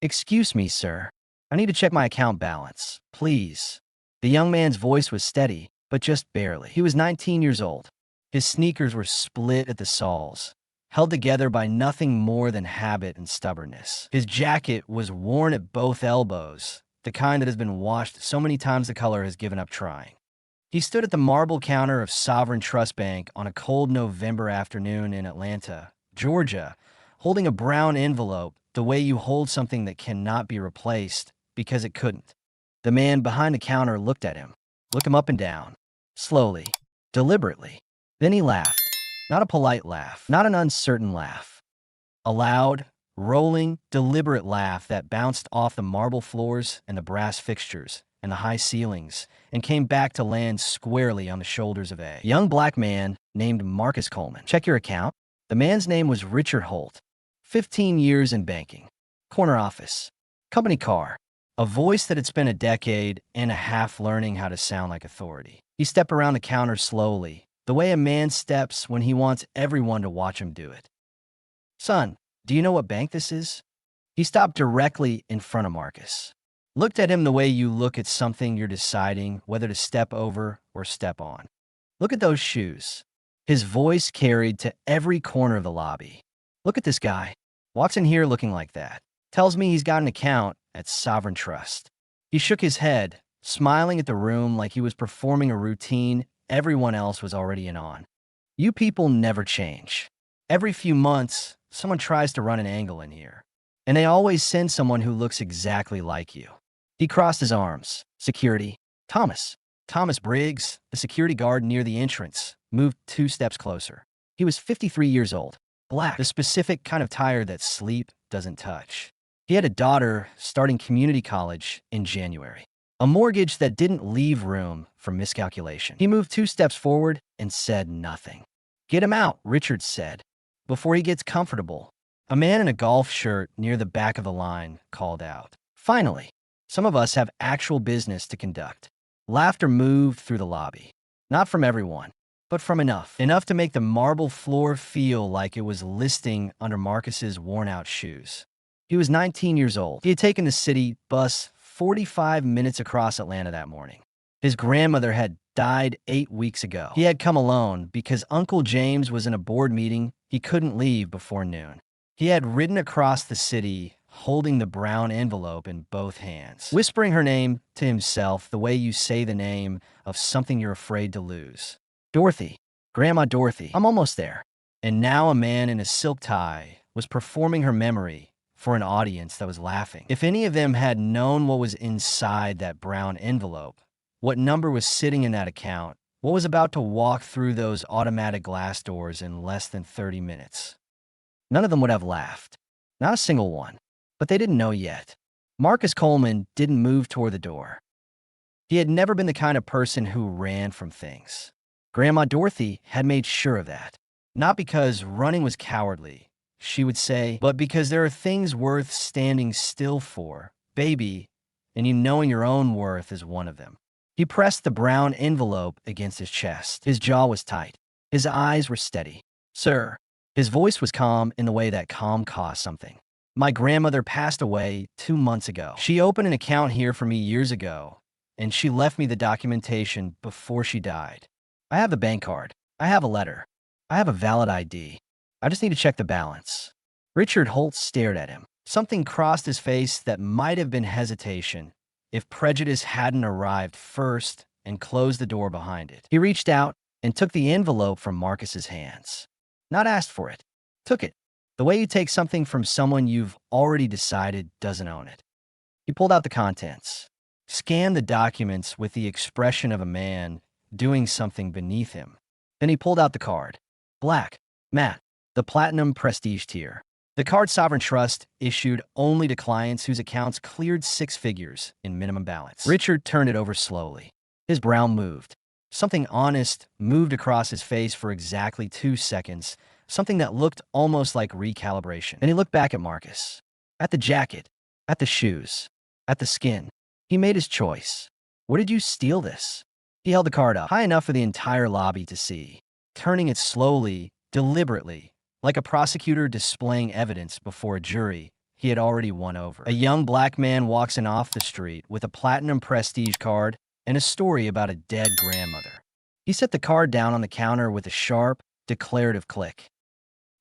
"Excuse me, sir. I need to check my account balance, please." The young man's voice was steady, but just barely. He was 19 years old. His sneakers were split at the soles, held together by nothing more than habit and stubbornness. His jacket was worn at both elbows, the kind that has been washed so many times the color has given up trying. He stood at the marble counter of Sovereign Trust Bank on a cold November afternoon in Atlanta, Georgia, holding a brown envelope the way you hold something that cannot be replaced because it couldn't. The man behind the counter looked at him, looked him up and down, slowly, deliberately. Then he laughed. Not a polite laugh, not an uncertain laugh. A loud, rolling, deliberate laugh that bounced off the marble floors and the brass fixtures and the high ceilings and came back to land squarely on the shoulders of a young black man named Marcus Coleman. "Check your account." The man's name was Richard Holt. 15 years in banking. Corner office. Company car. A voice that had spent a decade and a half learning how to sound like authority. He stepped around the counter slowly, the way a man steps when he wants everyone to watch him do it. "Son, do you know what bank this is?" He stopped directly in front of Marcus. Looked at him the way you look at something you're deciding whether to step over or step on. "Look at those shoes." His voice carried to every corner of the lobby. "Look at this guy. Walks in here looking like that. Tells me he's got an account at Sovereign Trust." He shook his head, smiling at the room like he was performing a routine everyone else was already in on. "You people never change. Every few months, someone tries to run an angle in here. And they always send someone who looks exactly like you." He crossed his arms. "Security. Thomas. Thomas Briggs, the security guard near the entrance, moved 2 steps closer. He was 53 years old. Black, the specific kind of tired that sleep doesn't touch. He had a daughter starting community college in January. A mortgage that didn't leave room for miscalculation. He moved 2 steps forward and said nothing. "Get him out," Richard said, "before he gets comfortable." A man in a golf shirt near the back of the line called out. Finally, some of us have actual business to conduct. Laughter moved through the lobby. Not from everyone, but from enough. Enough to make the marble floor feel like it was listing under Marcus's worn-out shoes. He was 19 years old. He had taken the city bus 45 minutes across Atlanta that morning. His grandmother had died 8 weeks ago. He had come alone because Uncle James was in a board meeting he couldn't leave before noon. He had ridden across the city holding the brown envelope in both hands, whispering her name to himself the way you say the name of something you're afraid to lose. "Dorothy. Grandma Dorothy. I'm almost there." And now a man in a silk tie was performing her memory for an audience that was laughing. If any of them had known what was inside that brown envelope, what number was sitting in that account, what was about to walk through those automatic glass doors in less than 30 minutes, none of them would have laughed. Not a single one. But they didn't know yet. Marcus Coleman didn't move toward the door. He had never been the kind of person who ran from things. Grandma Dorothy had made sure of that. Not because running was cowardly, she would say, but because there are things worth standing still for, baby, and you knowing your own worth is one of them. He pressed the brown envelope against his chest. His jaw was tight. His eyes were steady. "Sir." His voice was calm in the way that calm costs something. "My grandmother passed away 2 months ago. She opened an account here for me years ago, and she left me the documentation before she died. I have the bank card. I have a letter. I have a valid ID. I just need to check the balance." Richard Holt stared at him. Something crossed his face that might have been hesitation if prejudice hadn't arrived first and closed the door behind it. He reached out and took the envelope from Marcus's hands. Not asked for it. Took it. The way you take something from someone you've already decided doesn't own it. He pulled out the contents, scanned the documents with the expression of a man doing something beneath him. Then he pulled out the card. Black, matte, the Platinum Prestige tier. The card Sovereign Trust issued only to clients whose accounts cleared 6 figures in minimum balance. Richard turned it over slowly. His brow moved. Something honest moved across his face for exactly 2 seconds, something that looked almost like recalibration. Then he looked back at Marcus, at the jacket, at the shoes, at the skin. He made his choice. Where did you steal this? He held the card up, high enough for the entire lobby to see, turning it slowly, deliberately, like a prosecutor displaying evidence before a jury. he had already won over. A young black man walks in off the street with a platinum prestige card and a story about a dead grandmother. He set the card down on the counter with a sharp, declarative click.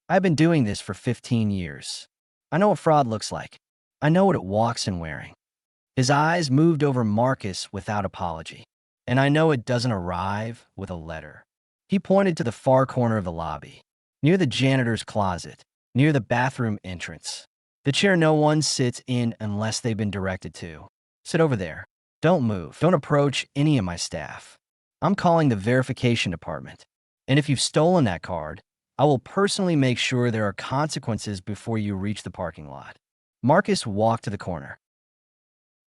I've been doing this for 15 years. I know what fraud looks like. I know what it walks in wearing. His eyes moved over Marcus without apology. And I know it doesn't arrive with a letter. He pointed to the far corner of the lobby, near the janitor's closet, near the bathroom entrance. The chair no one sits in unless they've been directed to. Sit over there. Don't move. Don't approach any of my staff. I'm calling the verification department. And if you've stolen that card, I will personally make sure there are consequences before you reach the parking lot. Marcus walked to the corner.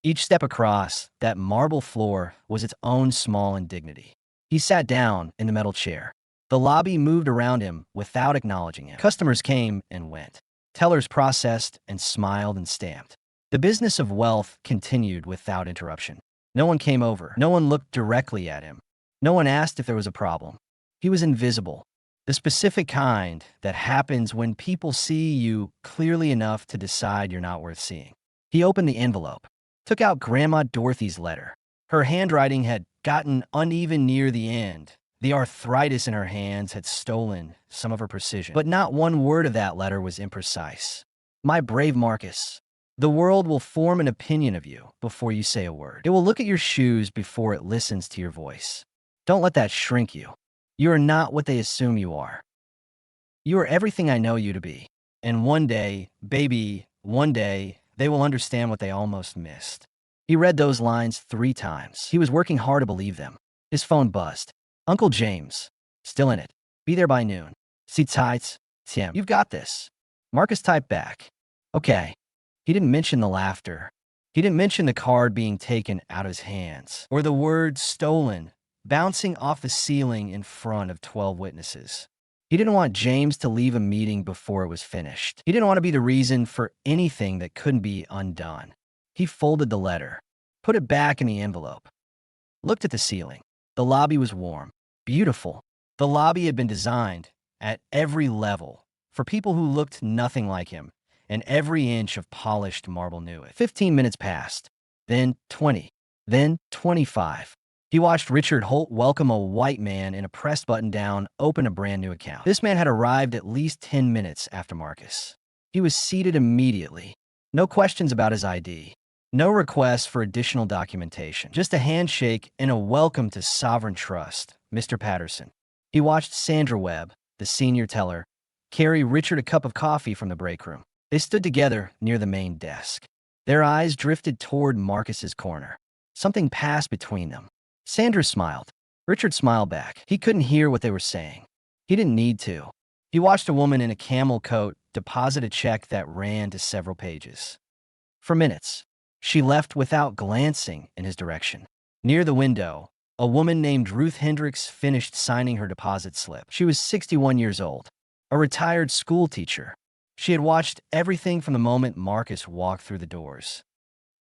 Each step across that marble floor was its own small indignity. He sat down in the metal chair. The lobby moved around him without acknowledging him. Customers came and went. Tellers processed and smiled and stamped. The business of wealth continued without interruption. No one came over. No one looked directly at him. No one asked if there was a problem. He was invisible. The specific kind that happens when people see you clearly enough to decide you're not worth seeing. He opened the envelope, took out Grandma Dorothy's letter. Her handwriting had gotten uneven near the end. The arthritis in her hands had stolen some of her precision. But not one word of that letter was imprecise. My brave Marcus, the world will form an opinion of you before you say a word. It will look at your shoes before it listens to your voice. Don't let that shrink you. You are not what they assume you are. You are everything I know you to be. And one day, baby, one day, they will understand what they almost missed. He read those lines 3 times. He was working hard to believe them. His phone buzzed. Uncle James. Still in it. Be there by noon. See tights. Tim. You've got this. Marcus typed back. Okay. He didn't mention the laughter. He didn't mention the card being taken out of his hands. Or the word stolen bouncing off the ceiling in front of 12 witnesses. He didn't want James to leave a meeting before it was finished. He didn't want to be the reason for anything that couldn't be undone. He folded the letter, put it back in the envelope, looked at the ceiling. The lobby was warm, beautiful. The lobby had been designed at every level for people who looked nothing like him, and every inch of polished marble knew it. 15 minutes passed, then 20, then 25. He watched Richard Holt welcome a white man in a pressed button-down, open a brand new account. This man had arrived at least 10 minutes after Marcus. He was seated immediately. No questions about his ID. No requests for additional documentation. Just a handshake and a welcome to Sovereign Trust, Mr. Patterson. He watched Sandra Webb, the senior teller, carry Richard a cup of coffee from the break room. They stood together near the main desk. Their eyes drifted toward Marcus's corner. Something passed between them. Sandra smiled. Richard smiled back. He couldn't hear what they were saying. He didn't need to. He watched a woman in a camel coat deposit a check that ran to several pages. For minutes, she left without glancing in his direction. Near the window, a woman named Ruth Hendricks finished signing her deposit slip. She was 61 years old, a retired school teacher. She had watched everything from the moment Marcus walked through the doors.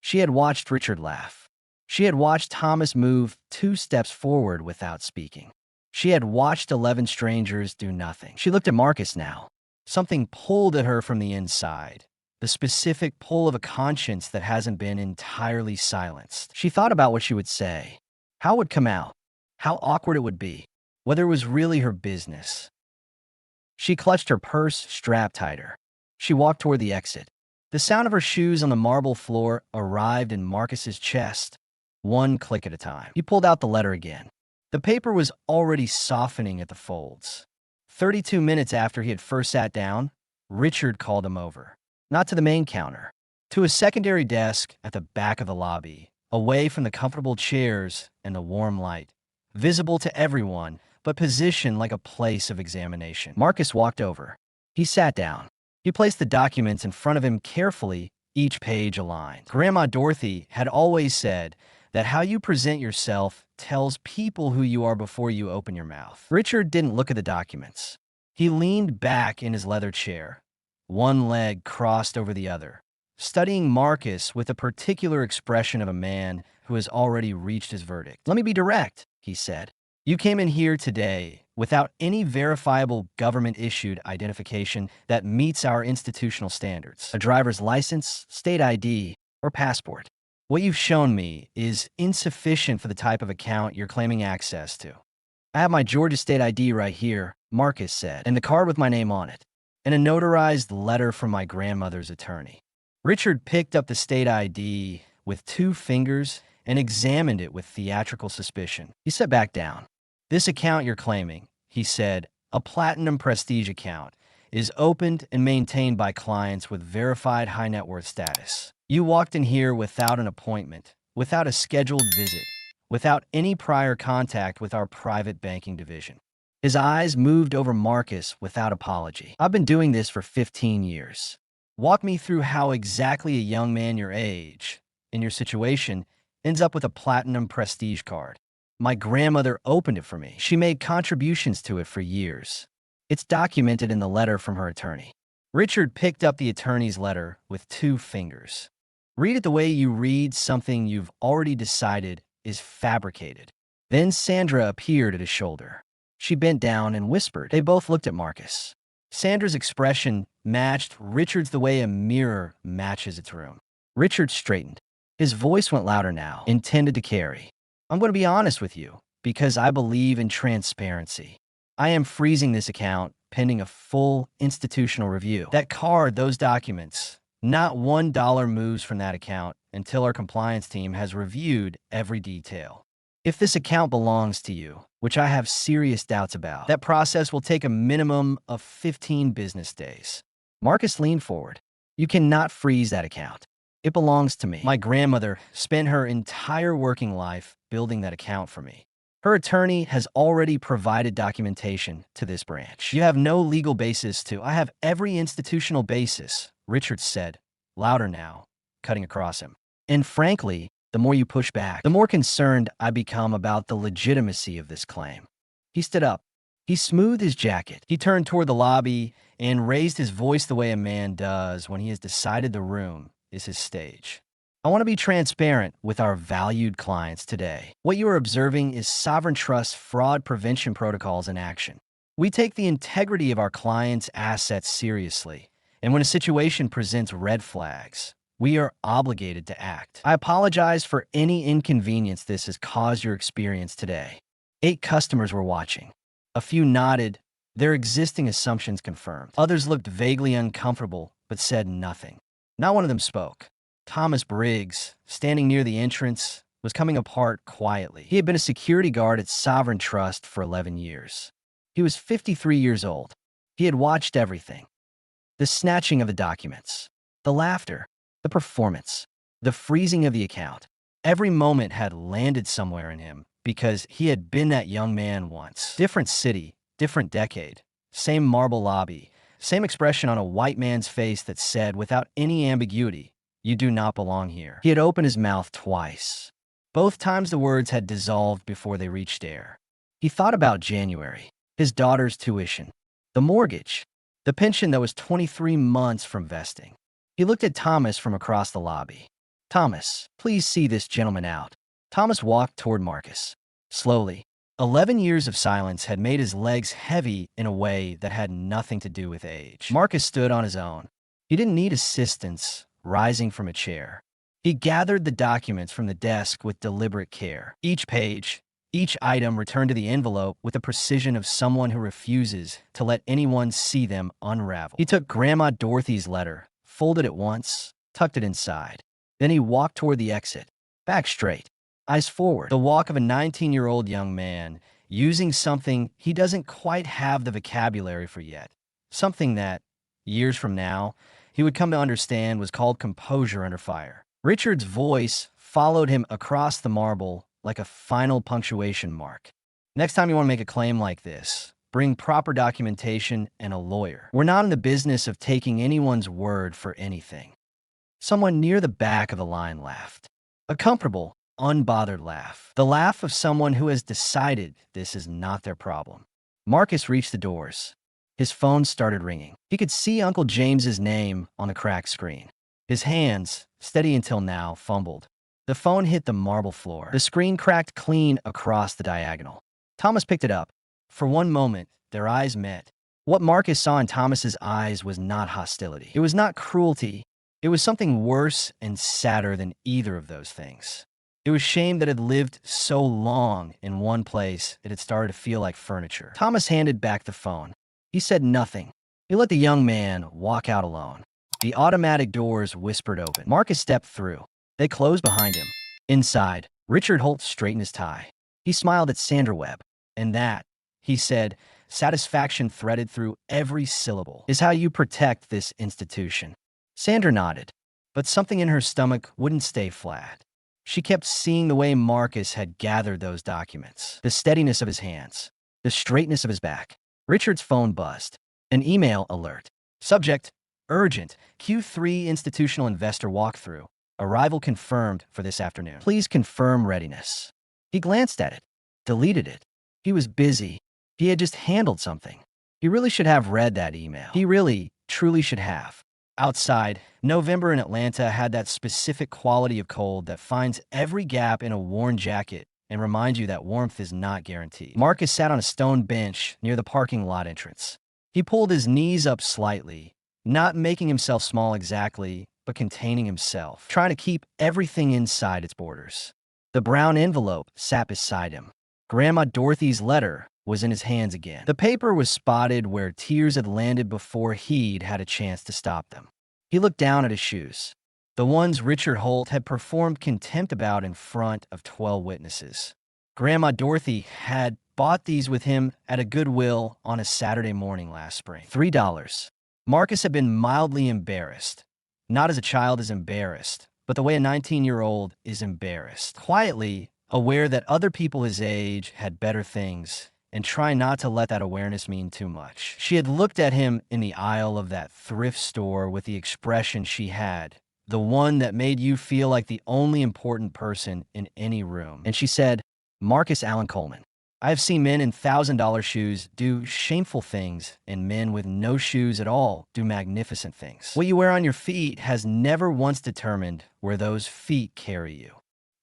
She had watched Richard laugh. She had watched Thomas move 2 steps forward without speaking. She had watched 11 strangers do nothing. She looked at Marcus now. Something pulled at her from the inside, the specific pull of a conscience that hasn't been entirely silenced. She thought about what she would say, how it would come out, how awkward it would be, whether it was really her business. She clutched her purse strapped tighter. She walked toward the exit. The sound of her shoes on the marble floor arrived in Marcus's chest, one click at a time. He pulled out the letter again. The paper was already softening at the folds. 32 minutes after he had first sat down, Richard called him over. Not to the main counter, to a secondary desk at the back of the lobby, away from the comfortable chairs and the warm light, visible to everyone, but positioned like a place of examination. Marcus walked over. He sat down. He placed the documents in front of him carefully, each page aligned. Grandma Dorothy had always said that how you present yourself tells people who you are before you open your mouth. Richard didn't look at the documents. He leaned back in his leather chair, one leg crossed over the other, studying Marcus with a particular expression of a man who has already reached his verdict. Let me be direct, he said. You came in here today without any verifiable government-issued identification that meets our institutional standards, a driver's license, state ID, or passport. What you've shown me is insufficient for the type of account you're claiming access to. I have my Georgia state ID right here, Marcus said, and the card with my name on it, and a notarized letter from my grandmother's attorney. Richard picked up the state ID with 2 fingers and examined it with theatrical suspicion. He sat back down. This account you're claiming, he said, a platinum prestige account, is opened and maintained by clients with verified high net worth status. You walked in here without an appointment, without a scheduled visit, without any prior contact with our private banking division. His eyes moved over Marcus without apology. I've been doing this for 15 years. Walk me through how exactly a young man your age, in your situation, ends up with a platinum prestige card. My grandmother opened it for me. She made contributions to it for years. It's documented in the letter from her attorney. Richard picked up the attorney's letter with 2 fingers. Read it the way you read something you've already decided is fabricated. Then Sandra appeared at his shoulder. She bent down and whispered. They both looked at Marcus. Sandra's expression matched Richard's the way a mirror matches its room. Richard straightened. His voice went louder now, intended to carry. I'm going to be honest with you, because I believe in transparency. I am freezing this account pending a full institutional review. That card, those documents, not $1 moves from that account until our compliance team has reviewed every detail. If this account belongs to you, which I have serious doubts about, that process will take a minimum of 15 business days. Marcus leaned forward. You cannot freeze that account. It belongs to me. My grandmother spent her entire working life building that account for me. Her attorney has already provided documentation to this branch. You have no legal basis to. I have every institutional basis, Richard said, louder now, cutting across him. And frankly, the more you push back, the more concerned I become about the legitimacy of this claim. He stood up. He smoothed his jacket. He turned toward the lobby and raised his voice the way a man does when he has decided the room is his stage. I want to be transparent with our valued clients today. What you are observing is Sovereign Trust fraud prevention protocols in action. We take the integrity of our clients' assets seriously, and when a situation presents red flags, we are obligated to act. I apologize for any inconvenience this has caused your experience today. 8 customers were watching. A few nodded, their existing assumptions confirmed. Others looked vaguely uncomfortable, but said nothing. Not one of them spoke. Thomas Briggs, standing near the entrance, was coming apart quietly. He had been a security guard at Sovereign Trust for 11 years. He was 53 years old. He had watched everything. The snatching of the documents, the laughter, the performance, the freezing of the account. Every moment had landed somewhere in him because he had been that young man once. Different city, different decade, same marble lobby, same expression on a white man's face that said, without any ambiguity, "You do not belong here." He had opened his mouth twice. Both times the words had dissolved before they reached air. He thought about January, his daughter's tuition, the mortgage, the pension that was 23 months from vesting. He looked at Thomas from across the lobby. "Thomas, please see this gentleman out." Thomas walked toward Marcus. Slowly. 11 years of silence had made his legs heavy in a way that had nothing to do with age. Marcus stood on his own. He didn't need assistance rising from a chair. He gathered the documents from the desk with deliberate care. Each page, each item returned to the envelope with the precision of someone who refuses to let anyone see them unravel. He took Grandma Dorothy's letter, folded it once, tucked it inside. Then he walked toward the exit, back straight, eyes forward, the walk of a 19-year-old young man using something he doesn't quite have the vocabulary for yet, something that, years from now, he would come to understand was called composure under fire. Richard's voice followed him across the marble like a final punctuation mark. Next time you want to make a claim like this, bring proper documentation and a lawyer. We're not in the business of taking anyone's word for anything. Someone near the back of the line laughed. A comfortable, unbothered laugh. The laugh of someone who has decided this is not their problem. Marcus reached the doors. His phone started ringing. He could see Uncle James's name on the cracked screen. His hands, steady until now, fumbled. The phone hit the marble floor. The screen cracked clean across the diagonal. Thomas picked it up. For one moment, their eyes met. What Marcus saw in Thomas's eyes was not hostility. It was not cruelty. It was something worse and sadder than either of those things. It was shame that had lived so long in one place it had started to feel like furniture. Thomas handed back the phone. He said nothing. He let the young man walk out alone. The automatic doors whispered open. Marcus stepped through. They closed behind him. Inside, Richard Holt straightened his tie. He smiled at Sandra Webb. And that, he said, satisfaction threaded through every syllable, is how you protect this institution. Sandra nodded, but something in her stomach wouldn't stay flat. She kept seeing the way Marcus had gathered those documents, the steadiness of his hands, the straightness of his back. Richard's phone buzzed. An email alert. Subject, urgent, Q3 institutional investor walkthrough. Arrival confirmed for this afternoon. Please confirm readiness. He glanced at it, deleted it. He was busy. He had just handled something. He really should have read that email. He really, truly should have. Outside, November in Atlanta had that specific quality of cold that finds every gap in a worn jacket and reminds you that warmth is not guaranteed. Marcus sat on a stone bench near the parking lot entrance. He pulled his knees up slightly, not making himself small exactly, but containing himself, trying to keep everything inside its borders. The brown envelope sat beside him. Grandma Dorothy's letter was in his hands again. The paper was spotted where tears had landed before he'd had a chance to stop them. He looked down at his shoes, the ones Richard Holt had performed contempt about in front of 12 witnesses. Grandma Dorothy had bought these with him at a Goodwill on a Saturday morning last spring. $3. Marcus had been mildly embarrassed. Not as a child is embarrassed, but the way a 19-year-old is embarrassed. Quietly, aware that other people his age had better things, and try not to let that awareness mean too much. She had looked at him in the aisle of that thrift store with the expression she had, the one that made you feel like the only important person in any room. And she said, Marcus Allen Coleman, I have seen men in $1,000 shoes do shameful things, and men with no shoes at all do magnificent things. What you wear on your feet has never once determined where those feet carry you.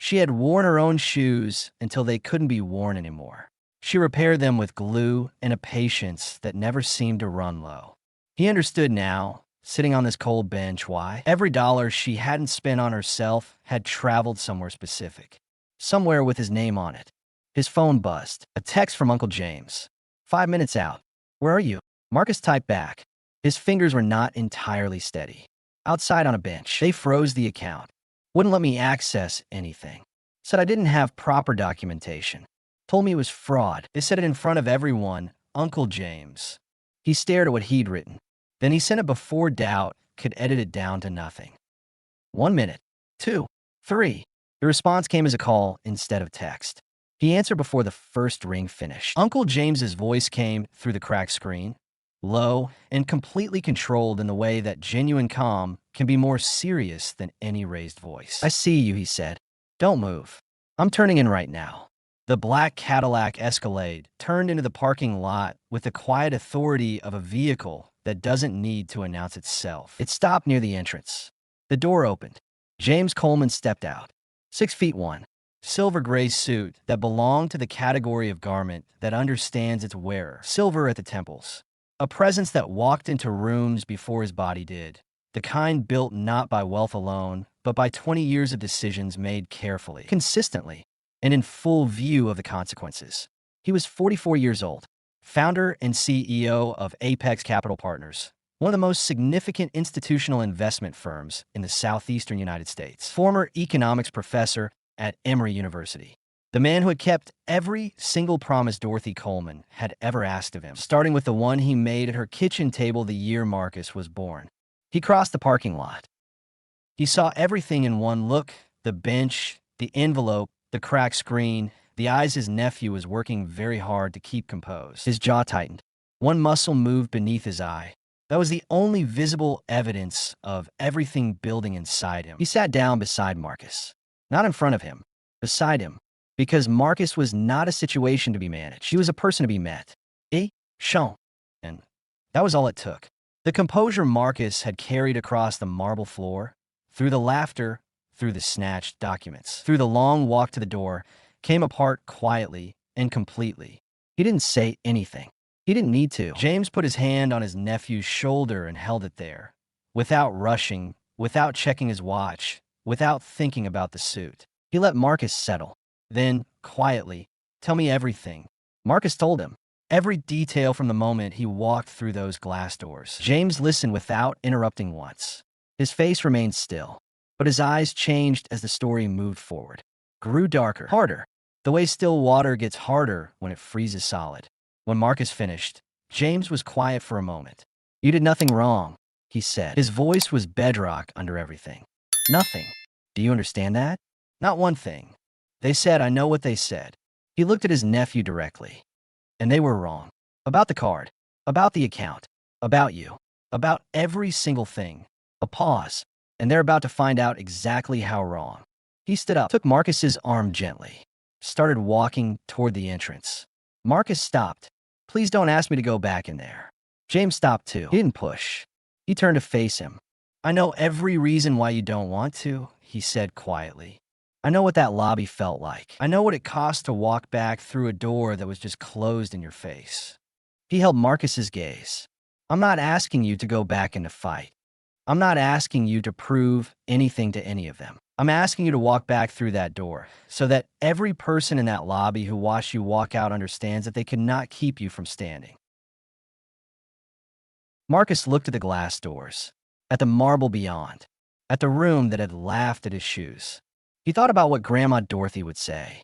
She had worn her own shoes until they couldn't be worn anymore. She repaired them with glue and a patience that never seemed to run low. He understood now, sitting on this cold bench, why every dollar she hadn't spent on herself had traveled somewhere specific, somewhere with his name on it. His phone buzzed. A text from Uncle James. 5 minutes out. Where are you? Marcus typed back. His fingers were not entirely steady. Outside on a bench. They froze the account. Wouldn't let me access anything. Said I didn't have proper documentation. Told me it was fraud. They said it in front of everyone. Uncle James. He stared at what he'd written. Then he sent it before doubt could edit it down to nothing. 1 minute. 2. 3. The response came as a call instead of text. He answered before the first ring finished. Uncle James's voice came through the cracked screen, low and completely controlled in the way that genuine calm can be more serious than any raised voice. I see you, he said. Don't move. I'm turning in right now. The black Cadillac Escalade turned into the parking lot with the quiet authority of a vehicle that doesn't need to announce itself. It stopped near the entrance. The door opened. James Coleman stepped out. 6'1", silver gray suit that belonged to the category of garment that understands its wearer, silver at the temples. A presence that walked into rooms before his body did, the kind built not by wealth alone, but by 20 years of decisions made carefully, consistently, and in full view of the consequences. He was 44 years old, founder and CEO of Apex Capital Partners, one of the most significant institutional investment firms in the southeastern United States. Former economics professor at Emory University. The man who had kept every single promise Dorothy Coleman had ever asked of him, starting with the one he made at her kitchen table the year Marcus was born. He crossed the parking lot. He saw everything in one look: the bench, the envelope, the cracked screen, the eyes his nephew was working very hard to keep composed. His jaw tightened. One muscle moved beneath his eye. That was the only visible evidence of everything building inside him. He sat down beside Marcus. Not in front of him, beside him, because Marcus was not a situation to be managed. He was a person to be met. Shown. And that was all it took. The composure Marcus had carried across the marble floor, through the laughter, through the snatched documents, through the long walk to the door, came apart quietly and completely He didn't say anything. He didn't need to. James put his hand on his nephew's shoulder and held it there, without rushing, without checking his watch, without thinking about the suit. He let Marcus settle. Then, quietly, "Tell me everything." Marcus told him. Every detail from the moment he walked through those glass doors. James listened without interrupting once. His face remained still, but his eyes changed as the story moved forward. Grew darker, harder, the way still water gets harder when it freezes solid. When Marcus finished, James was quiet for a moment. "You did nothing wrong," he said. His voice was bedrock under everything. "Nothing. Do you understand that? Not one thing. They said I know what they said." He looked at his nephew directly. "And they were wrong. About the card. About the account. About you. About every single thing." A pause, and they're about to find out exactly how wrong. He stood up, took Marcus's arm gently, started walking toward the entrance. Marcus stopped. "Please don't ask me to go back in there." James stopped too. He didn't push. He turned to face him. "I know every reason why you don't want to," he said quietly. "I know what that lobby felt like. I know what it cost to walk back through a door that was just closed in your face." He held Marcus's gaze. "I'm not asking you to go back in the fight. I'm not asking you to prove anything to any of them. I'm asking you to walk back through that door so that every person in that lobby who watched you walk out understands that they cannot keep you from standing." Marcus looked at the glass doors, at the marble beyond, at the room that had laughed at his shoes. He thought about what Grandma Dorothy would say.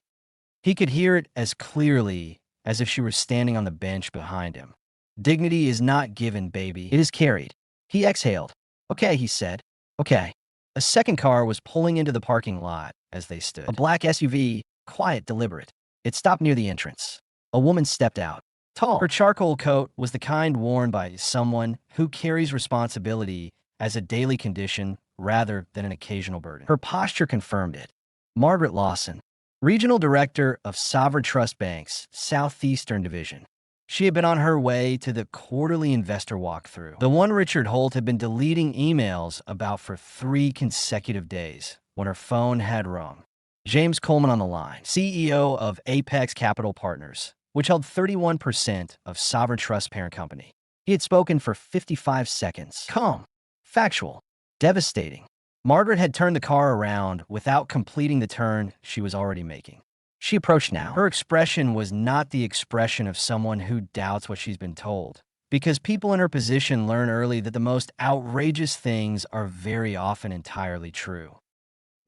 He could hear it as clearly as if she were standing on the bench behind him. "Dignity is not given, baby. It is carried." He exhaled. "Okay," he said. "Okay." A second car was pulling into the parking lot as they stood. A black SUV, quiet, deliberate. It stopped near the entrance. A woman stepped out. Tall. Her charcoal coat was the kind worn by someone who carries responsibility as a daily condition rather than an occasional burden. Her posture confirmed it. Margaret Lawson, Regional Director of Sovereign Trust Bank's Southeastern Division. She had been on her way to the quarterly investor walkthrough, the one Richard Holt had been deleting emails about for 3 consecutive days, when her phone had rung. James Coleman on the line, CEO of Apex Capital Partners, which held 31% of Sovereign Trust parent company. He had spoken for 55 seconds. Calm, factual, devastating. Margaret had turned the car around without completing the turn she was already making. She approached now. Her expression was not the expression of someone who doubts what she's been told, because people in her position learn early that the most outrageous things are very often entirely true.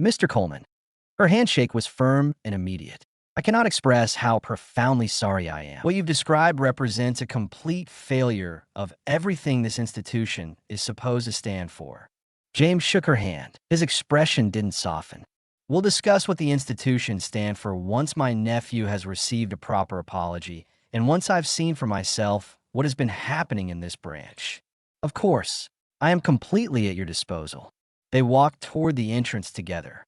"Mr. Coleman." Her handshake was firm and immediate. "I cannot express how profoundly sorry I am. What you've described represents a complete failure of everything this institution is supposed to stand for." James shook her hand. His expression didn't soften. "We'll discuss what the institutions stand for once my nephew has received a proper apology, and once I've seen for myself what has been happening in this branch. Of course, I am completely at your disposal." They walked toward the entrance together.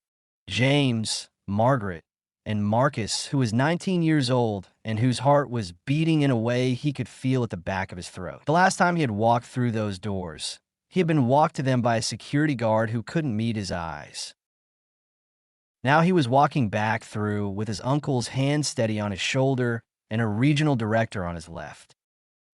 James, Margaret, and Marcus, who was 19 years old and whose heart was beating in a way he could feel at the back of his throat. The last time he had walked through those doors, he had been walked to them by a security guard who couldn't meet his eyes. Now he was walking back through with his uncle's hand steady on his shoulder and a regional director on his left.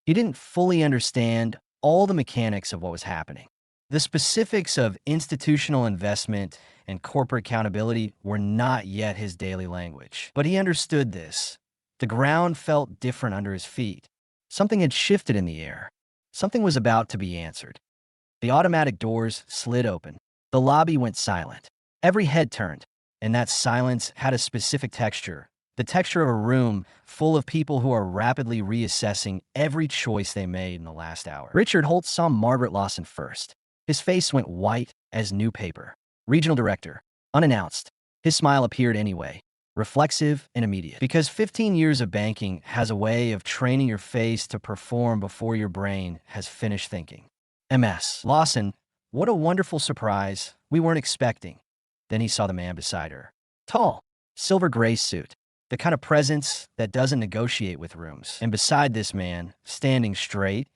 He didn't fully understand all the mechanics of what was happening. The specifics of institutional investment and corporate accountability were not yet his daily language. But he understood this. The ground felt different under his feet. Something had shifted in the air. Something was about to be answered. The automatic doors slid open. The lobby went silent. Every head turned. And that silence had a specific texture, the texture of a room full of people who are rapidly reassessing every choice they made in the last hour. Richard Holt saw Margaret Lawson first. His face went white as new paper. Regional Director, unannounced. His smile appeared anyway, reflexive and immediate. Because 15 years of banking has a way of training your face to perform before your brain has finished thinking. MS. Lawson, what a wonderful surprise. We weren't expecting. Then he saw the man beside her. Tall, silver gray suit, the kind of presence that doesn't negotiate with rooms. And beside this man, standing straight,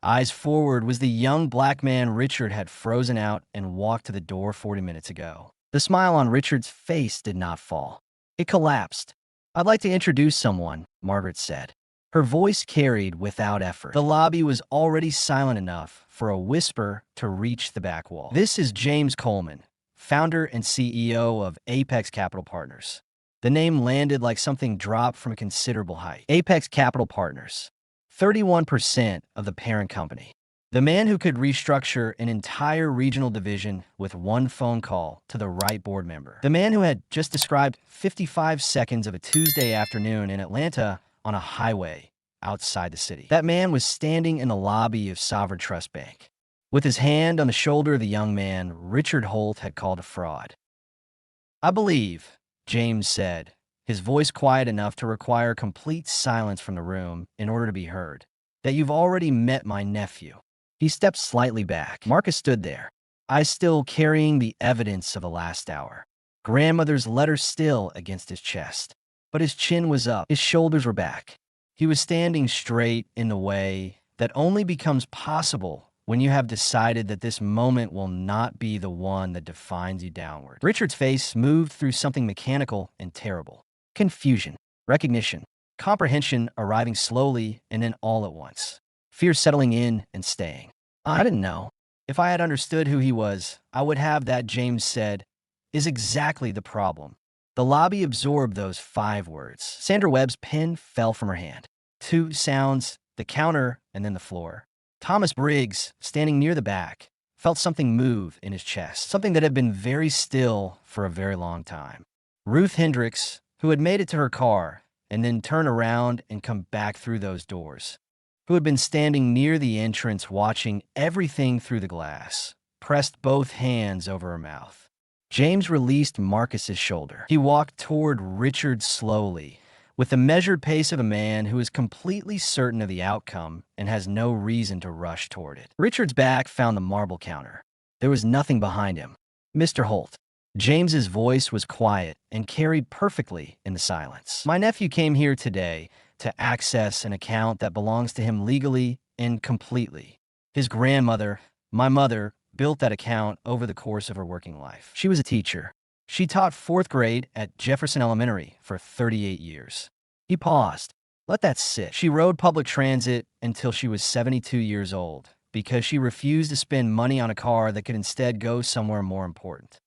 eyes forward, was the young black man Richard had frozen out and walked to the door 40 minutes ago. The smile on Richard's face did not fall. It collapsed. "I'd like to introduce someone," Margaret said. Her voice carried without effort. The lobby was already silent enough for a whisper to reach the back wall. "This is James Coleman, founder and CEO of Apex Capital Partners." The name landed like something dropped from a considerable height. Apex Capital Partners, 31% of the parent company. The man who could restructure an entire regional division with one phone call to the right board member. The man who had just described 55 seconds of a Tuesday afternoon in Atlanta on a highway outside the city. That man was standing in the lobby of Sovereign Trust Bank. With his hand on the shoulder of the young man Richard Holt had called a fraud. "I believe," James said, his voice quiet enough to require complete silence from the room in order to be heard, "that you've already met my nephew." He stepped slightly back. Marcus stood there, eyes still carrying the evidence of the last hour. Grandmother's letter still against his chest. But his chin was up, his shoulders were back. He was standing straight in the way that only becomes possible when you have decided that this moment will not be the one that defines you downward. Richard's face moved through something mechanical and terrible. Confusion, recognition, comprehension arriving slowly and then all at once. Fear settling in and staying. "I didn't know. If I had understood who he was, I would have," that James said, "is exactly the problem." The lobby absorbed those 5 words. Sandra Webb's pen fell from her hand. 2 sounds, the counter and then the floor. Thomas Briggs, standing near the back, felt something move in his chest, something that had been very still for a very long time. Ruth Hendricks, who had made it to her car and then turned around and come back through those doors, who had been standing near the entrance watching everything through the glass, pressed both hands over her mouth. James released Marcus's shoulder. He walked toward Richard slowly, with the measured pace of a man who is completely certain of the outcome and has no reason to rush toward it. Richard's back found the marble counter. There was nothing behind him. "Mr. Holt." James's voice was quiet and carried perfectly in the silence. "My nephew came here today to access an account that belongs to him legally and completely. His grandmother, my mother, built that account over the course of her working life. She was a teacher. She taught 4th grade at Jefferson Elementary for 38 years. He paused. Let that sit. She rode public transit until she was 72 years old because she refused to spend money on a car that could instead go somewhere more important.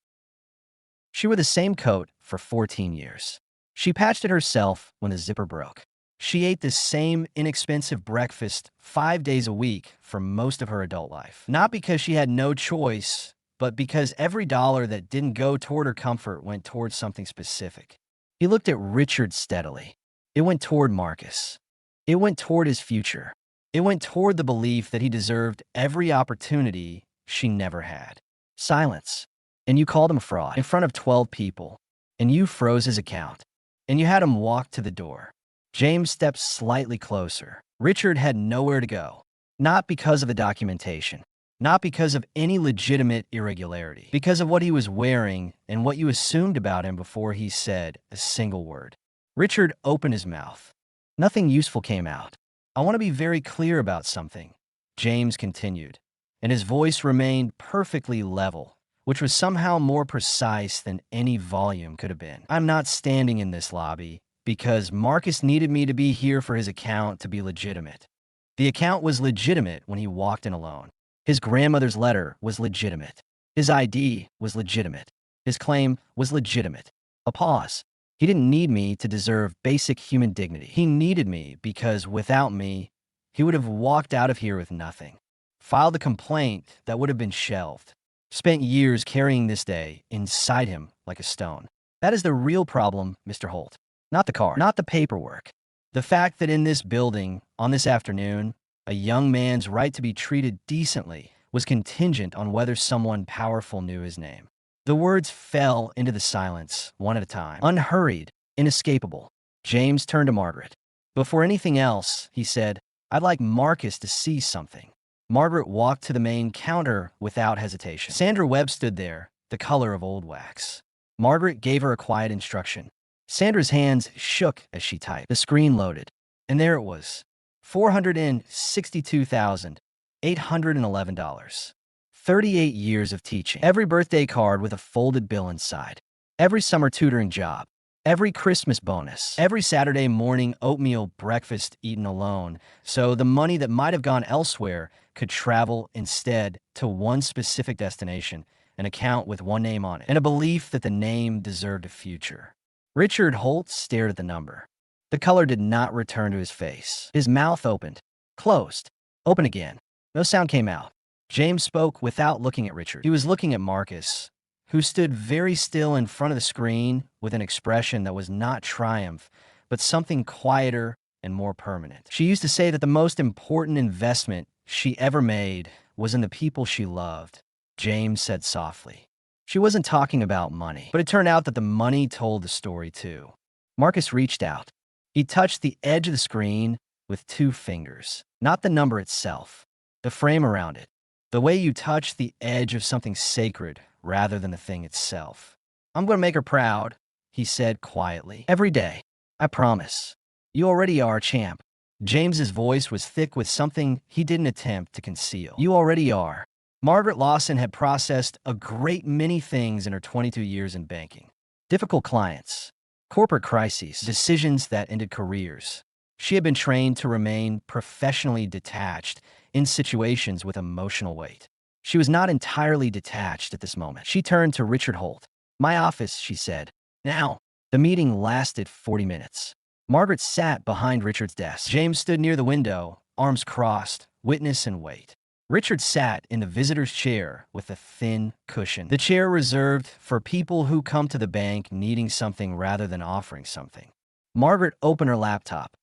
She wore the same coat for 14 years. She patched it herself when the zipper broke. She ate the same inexpensive breakfast 5 days a week for most of her adult life. Not because she had no choice, but because every dollar that didn't go toward her comfort went toward something specific. He looked at Richard steadily. It went toward Marcus. It went toward his future. It went toward the belief that he deserved every opportunity she never had. Silence. And you called him a fraud in front of 12 people. And you froze his account. And you had him walk to the door. James stepped slightly closer. Richard had nowhere to go. Not because of the documentation. Not because of any legitimate irregularity. Because of what he was wearing and what you assumed about him before he said a single word. Richard opened his mouth. Nothing useful came out. "I want to be very clear about something," James continued, and his voice remained perfectly level, which was somehow more precise than any volume could have been. "I'm not standing in this lobby because Marcus needed me to be here for his account to be legitimate. The account was legitimate when he walked in alone. His grandmother's letter was legitimate. His ID was legitimate. His claim was legitimate." A pause. "He didn't need me to deserve basic human dignity. He needed me because without me, he would have walked out of here with nothing. Filed a complaint that would have been shelved. Spent years carrying this day inside him like a stone. That is the real problem, Mr. Holt. Not the car, not the paperwork. The fact that in this building, on this afternoon, a young man's right to be treated decently was contingent on whether someone powerful knew his name." The words fell into the silence, one at a time. Unhurried, inescapable. James turned to Margaret. "Before anything else," he said, "I'd like Marcus to see something." Margaret walked to the main counter without hesitation. Sandra Webb stood there, the color of old wax. Margaret gave her a quiet instruction. Sandra's hands shook as she typed. The screen loaded, and there it was. $462,811. 38 years of teaching. Every birthday card with a folded bill inside. Every summer tutoring job. Every Christmas bonus, every Saturday morning oatmeal breakfast eaten alone, so the money that might have gone elsewhere could travel instead to one specific destination, an account with one name on it, and a belief that the name deserved a future. Richard Holt stared at the number. The color did not return to his face. His mouth opened, closed, open again. No sound came out. James spoke without looking at Richard. He was looking at Marcus, who stood very still in front of the screen with an expression that was not triumph, but something quieter and more permanent. She used to say that the most important investment she ever made was in the people she loved, James said softly. She wasn't talking about money, but it turned out that the money told the story too. Marcus reached out. He touched the edge of the screen with 2 fingers, not the number itself, the frame around it, the way you touch the edge of something sacred rather than the thing itself. I'm going to make her proud, he said quietly. Every day. I promise. You already are, champ. James's voice was thick with something he didn't attempt to conceal. You already are. Margaret Lawson had processed a great many things in her 22 years in banking. Difficult clients, corporate crises, decisions that ended careers. She had been trained to remain professionally detached in situations with emotional weight. She was not entirely detached at this moment. She turned to Richard Holt. My office, she said. Now. The meeting lasted 40 minutes. Margaret sat behind Richard's desk. James stood near the window, arms crossed, witness and wait. Richard sat in the visitor's chair with a thin cushion. The chair reserved for people who come to the bank needing something rather than offering something. Margaret opened her laptop.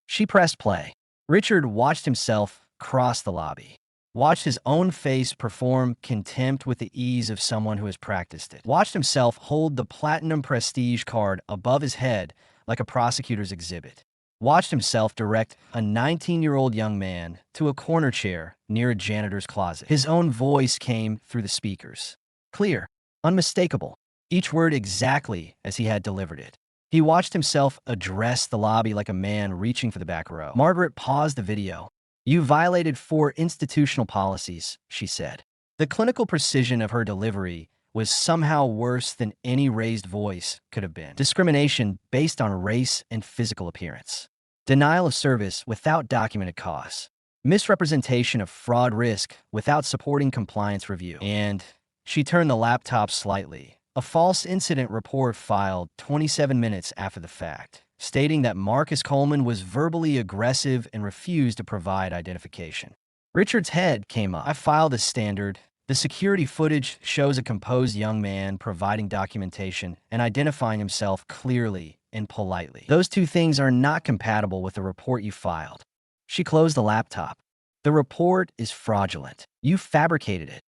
She pressed play. Richard watched himself cross the lobby. Watched his own face perform contempt with the ease of someone who has practiced it. Watched himself hold the Platinum Prestige card above his head like a prosecutor's exhibit. Watched himself direct a 19-year-old young man to a corner chair near a janitor's closet. His own voice came through the speakers. Clear, unmistakable, each word exactly as he had delivered it. He watched himself address the lobby like a man reaching for the back row. Margaret paused the video. You violated 4 institutional policies, she said. The clinical precision of her delivery was somehow worse than any raised voice could have been. Discrimination based on race and physical appearance. Denial of service without documented cause. Misrepresentation of fraud risk without supporting compliance review. And she turned the laptop slightly. A false incident report filed 27 minutes after the fact, stating that Marcus Coleman was verbally aggressive and refused to provide identification. Richard's head came up. I filed as standard. The security footage shows a composed young man providing documentation and identifying himself clearly and politely. Those 2 things are not compatible with the report you filed. She closed the laptop. The report is fraudulent. You fabricated it.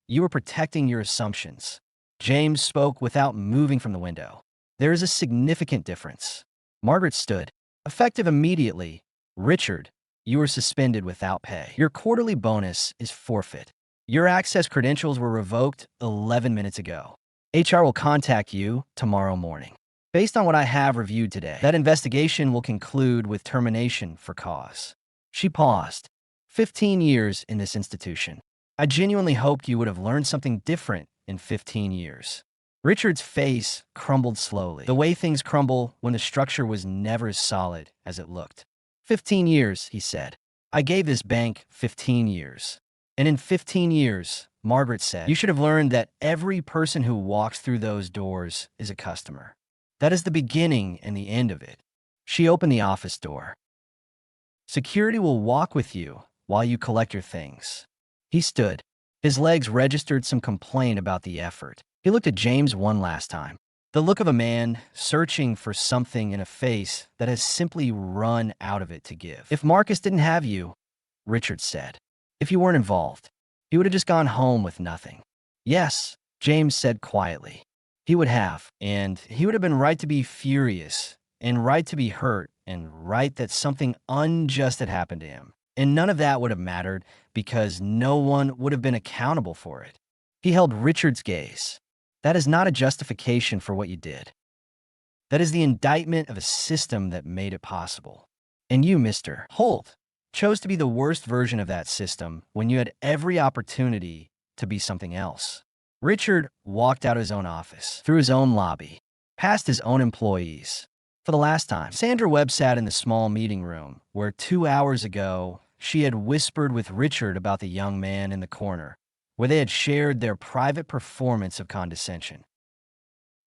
You were protecting your assumptions. James spoke without moving from the window. There is a significant difference. Margaret stood. Effective immediately. Richard, you were suspended without pay. Your quarterly bonus is forfeit. Your access credentials were revoked 11 minutes ago. HR will contact you tomorrow morning. Based on what I have reviewed today, that investigation will conclude with termination for cause. She paused. 15 years in this institution. I genuinely hoped you would have learned something different in 15 years. Richard's face crumbled slowly, the way things crumble when the structure was never as solid as it looked. 15 years, he said. I gave this bank 15 years. And in 15 years, Margaret said, you should have learned that every person who walks through those doors is a customer. That is the beginning and the end of it. She opened the office door. Security will walk with you while you collect your things. He stood. His legs registered some complaint about the effort. He looked at James one last time. The look of a man searching for something in a face that has simply run out of it to give. If Marcus didn't have you, Richard said, if you weren't involved, he would have just gone home with nothing. Yes, James said quietly. He would have, and he would have been right to be furious, and right to be hurt, and right that something unjust had happened to him. And none of that would have mattered because no one would have been accountable for it. He held Richard's gaze. That is not a justification for what you did. That is the indictment of a system that made it possible. And you, Mr. Holt, chose to be the worst version of that system when you had every opportunity to be something else. Richard walked out of his own office, through his own lobby. past his own employees. For the last time, Sandra Webb sat in the small meeting room where 2 hours ago she had whispered with Richard about the young man in the corner, where they had shared their private performance of condescension.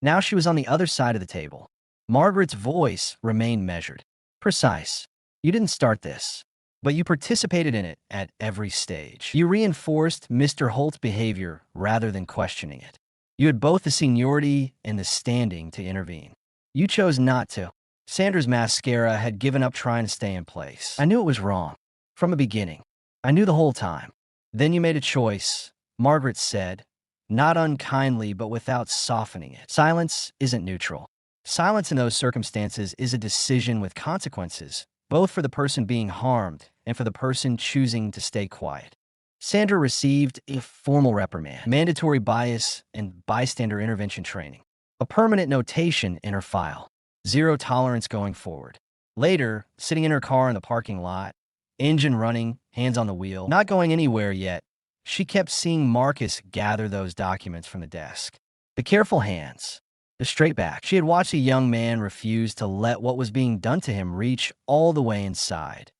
Now she was on the other side of the table. Margaret's voice remained measured, precise. You didn't start this, but you participated in it at every stage. You reinforced Mr. Holt's behavior rather than questioning it. You had both the seniority and the standing to intervene. You chose not to. Sandra's mascara had given up trying to stay in place. I knew it was wrong. From the beginning. I knew the whole time. Then you made a choice, Margaret said, not unkindly but without softening it. Silence isn't neutral. Silence in those circumstances is a decision with consequences, both for the person being harmed and for the person choosing to stay quiet. Sandra received a formal reprimand, mandatory bias and bystander intervention training, a permanent notation in her file, zero tolerance going forward. Later, sitting in her car in the parking lot, engine running, hands on the wheel, not going anywhere yet, she kept seeing Marcus gather those documents from the desk. The careful hands, the straight back. She had watched a young man refuse to let what was being done to him reach all the way inside,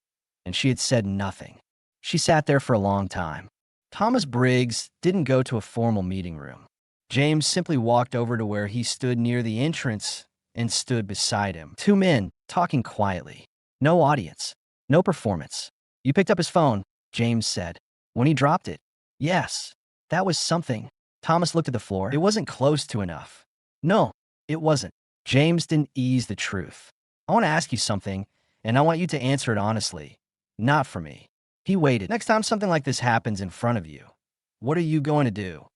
and she had said nothing. She sat there for a long time. Thomas Briggs didn't go to a formal meeting room. James simply walked over to where he stood near the entrance and stood beside him. Two men talking quietly. No audience. No performance. You picked up his phone, James said. When he dropped it. Yes, that was something. Thomas looked at the floor. It wasn't close to enough. No, it wasn't. James didn't ease the truth. I want to ask you something, and I want you to answer it honestly. Not for me. He waited. Next time something like this happens in front of you, what are you going to do?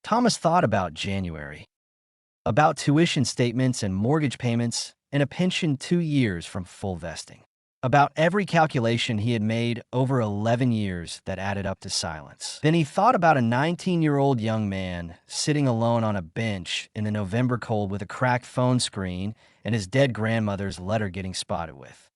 Thomas thought about January. About tuition statements and mortgage payments and a pension 2 years from full vesting. About every calculation he had made over 11 years that added up to silence. Then he thought about a 19-year-old young man sitting alone on a bench in the November cold with a cracked phone screen and his dead grandmother's letter getting spotted with.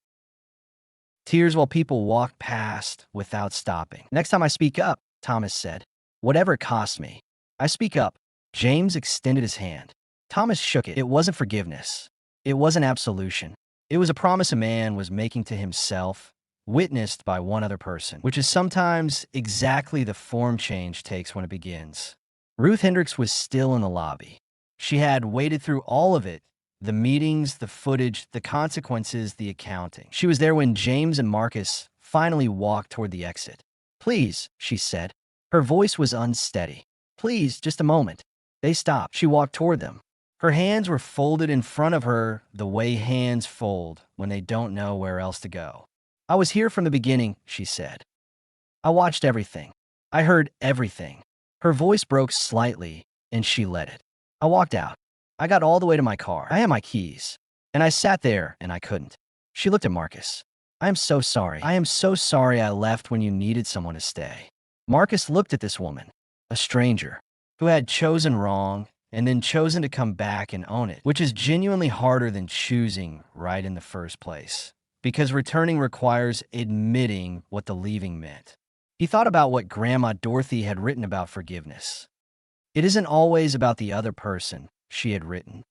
Tears while people walked past without stopping. Next time I speak up, Thomas said. Whatever it costs me. I speak up. James extended his hand. Thomas shook it. It wasn't forgiveness. It wasn't absolution. It was a promise a man was making to himself, witnessed by one other person, which is sometimes exactly the form change takes when it begins. Ruth Hendricks was still in the lobby. She had waded through all of it, the meetings, the footage, the consequences, the accounting. She was there when James and Marcus finally walked toward the exit. Please, she said. Her voice was unsteady. Please, just a moment. They stopped. She walked toward them. Her hands were folded in front of her the way hands fold when they don't know where else to go. I was here from the beginning, she said. I watched everything. I heard everything. Her voice broke slightly, and she let it. I walked out. I got all the way to my car. I had my keys. And I sat there, and I couldn't. She looked at Marcus. I am so sorry. I am so sorry I left when you needed someone to stay. Marcus looked at this woman, a stranger, who had chosen wrong and then chosen to come back and own it, which is genuinely harder than choosing right in the first place, because returning requires admitting what the leaving meant. He thought about what Grandma Dorothy had written about forgiveness. It isn't always about the other person, she had written.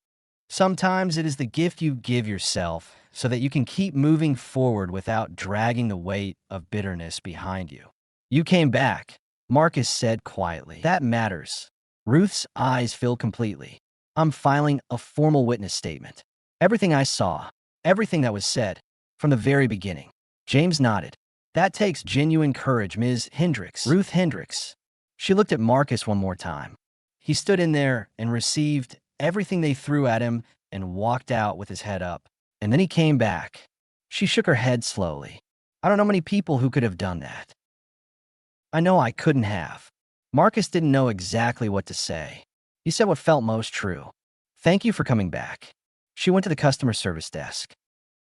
Sometimes it is the gift you give yourself so that you can keep moving forward without dragging the weight of bitterness behind you. You came back, Marcus said quietly. That matters. Ruth's eyes filled completely. I'm filing a formal witness statement. Everything I saw, everything that was said, from the very beginning. James nodded. That takes genuine courage, Ms. Hendricks. Ruth Hendricks. She looked at Marcus one more time. He stood in there and received everything they threw at him and walked out with his head up. And then he came back. She shook her head slowly. I don't know many people who could have done that. I know I couldn't have. Marcus didn't know exactly what to say. He said what felt most true. Thank you for coming back. She went to the customer service desk.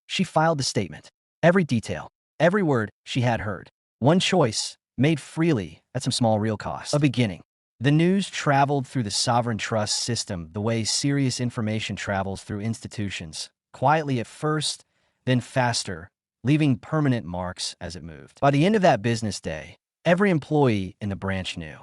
She filed the statement. Every detail, every word she had heard. One choice, made freely at some small real cost. A beginning. The news traveled through the sovereign trust system the way serious information travels through institutions, quietly at first, then faster, leaving permanent marks as it moved. By the end of that business day, every employee in the branch knew.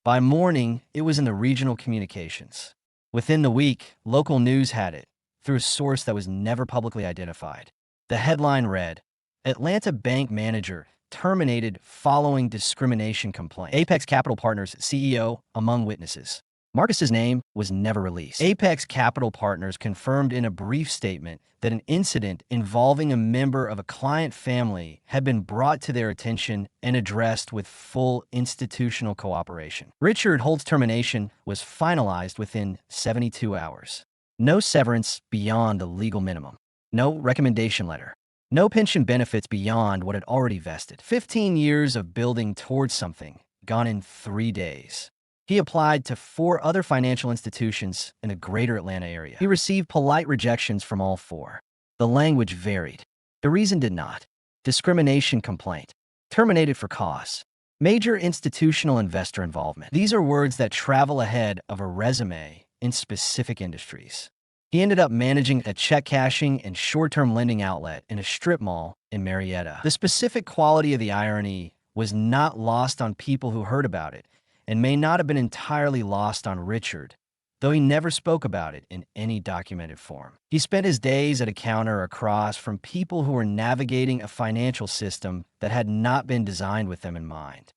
By morning, it was in the regional communications. Within the week, local news had it, through a source that was never publicly identified. The headline read, Atlanta bank manager terminated following discrimination complaint. Apex Capital Partners CEO among witnesses. Marcus's name was never released. Apex Capital Partners confirmed in a brief statement that an incident involving a member of a client family had been brought to their attention and addressed with full institutional cooperation. Richard Holt's termination was finalized within 72 hours. No severance beyond the legal minimum. No recommendation letter. No pension benefits beyond what had already vested. 15 years of building towards something, gone in 3 days. He applied to 4 other financial institutions in the greater Atlanta area. He received polite rejections from all 4. The language varied. The reason did not. Discrimination complaint. Terminated for cause. Major institutional investor involvement. These are words that travel ahead of a resume in specific industries. He ended up managing a check cashing and short-term lending outlet in a strip mall in Marietta. The specific quality of the irony was not lost on people who heard about it, and may not have been entirely lost on Richard, though he never spoke about it in any documented form. He spent his days at a counter across from people who were navigating a financial system that had not been designed with them in mind.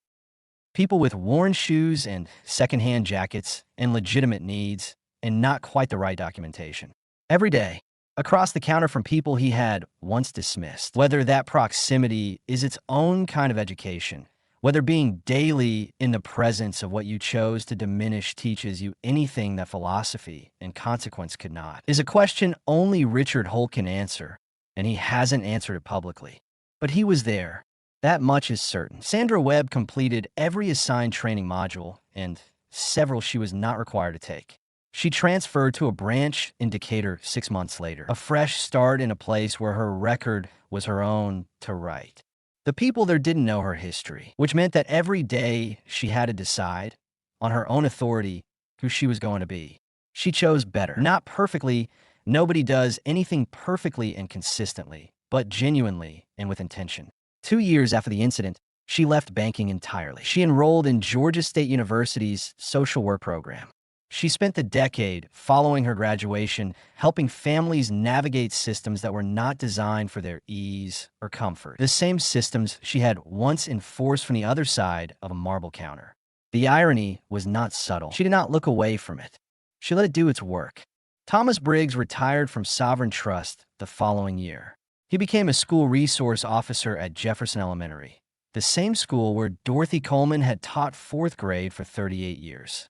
People with worn shoes and secondhand jackets and legitimate needs, and not quite the right documentation. Every day, across the counter from people he had once dismissed. Whether that proximity is its own kind of education, whether being daily in the presence of what you chose to diminish teaches you anything that philosophy and consequence could not, is a question only Richard Holt can answer, and he hasn't answered it publicly. But he was there. That much is certain. Sandra Webb completed every assigned training module, and several she was not required to take. She transferred to a branch in Decatur 6 months later, a fresh start in a place where her record was her own to write. The people there didn't know her history, which meant that every day she had to decide, on her own authority, who she was going to be. She chose better. Not perfectly, nobody does anything perfectly and consistently, but genuinely and with intention. 2 years after the incident, she left banking entirely. She enrolled in Georgia State University's social work program. She spent the decade following her graduation helping families navigate systems that were not designed for their ease or comfort. The same systems she had once enforced from the other side of a marble counter. The irony was not subtle. She did not look away from it. She let it do its work. Thomas Briggs retired from Sovereign Trust the following year. He became a school resource officer at Jefferson Elementary, the same school where Dorothy Coleman had taught 4th grade for 38 years.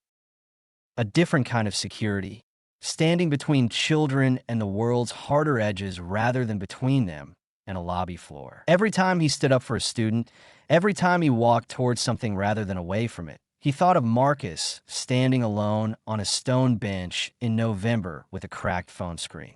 A different kind of security, standing between children and the world's harder edges rather than between them and a lobby floor. Every time he stood up for a student, every time he walked towards something rather than away from it, he thought of Marcus standing alone on a stone bench in November with a cracked phone screen.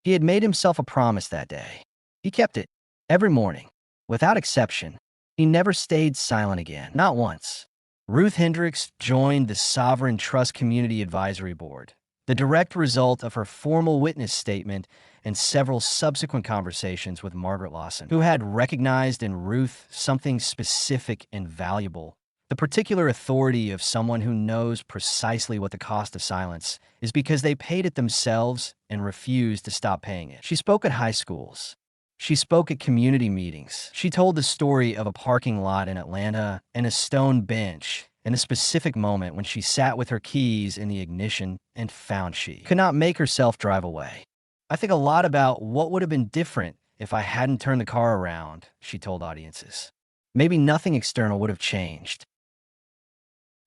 He had made himself a promise that day. He kept it. Every morning, without exception, he never stayed silent again, not once. Ruth Hendricks joined the Sovereign Trust Community Advisory Board, the direct result of her formal witness statement and several subsequent conversations with Margaret Lawson, who had recognized in Ruth something specific and valuable, the particular authority of someone who knows precisely what the cost of silence is because they paid it themselves and refused to stop paying it. She spoke at high schools. She spoke at community meetings. She told the story of a parking lot in Atlanta and a stone bench and a specific moment when she sat with her keys in the ignition and found she could not make herself drive away. I think a lot about what would have been different if I hadn't turned the car around, she told audiences. Maybe nothing external would have changed.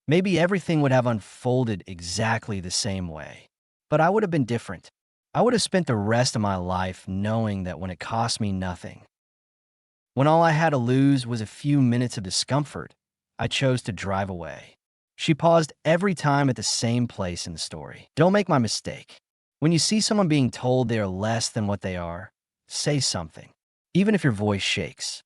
Maybe everything would have unfolded exactly the same way. But I would have been different. I would have spent the rest of my life knowing that when it cost me nothing, when all I had to lose was a few minutes of discomfort, I chose to drive away. She paused every time at the same place in the story. Don't make my mistake. When you see someone being told they are less than what they are, say something. Even if your voice shakes.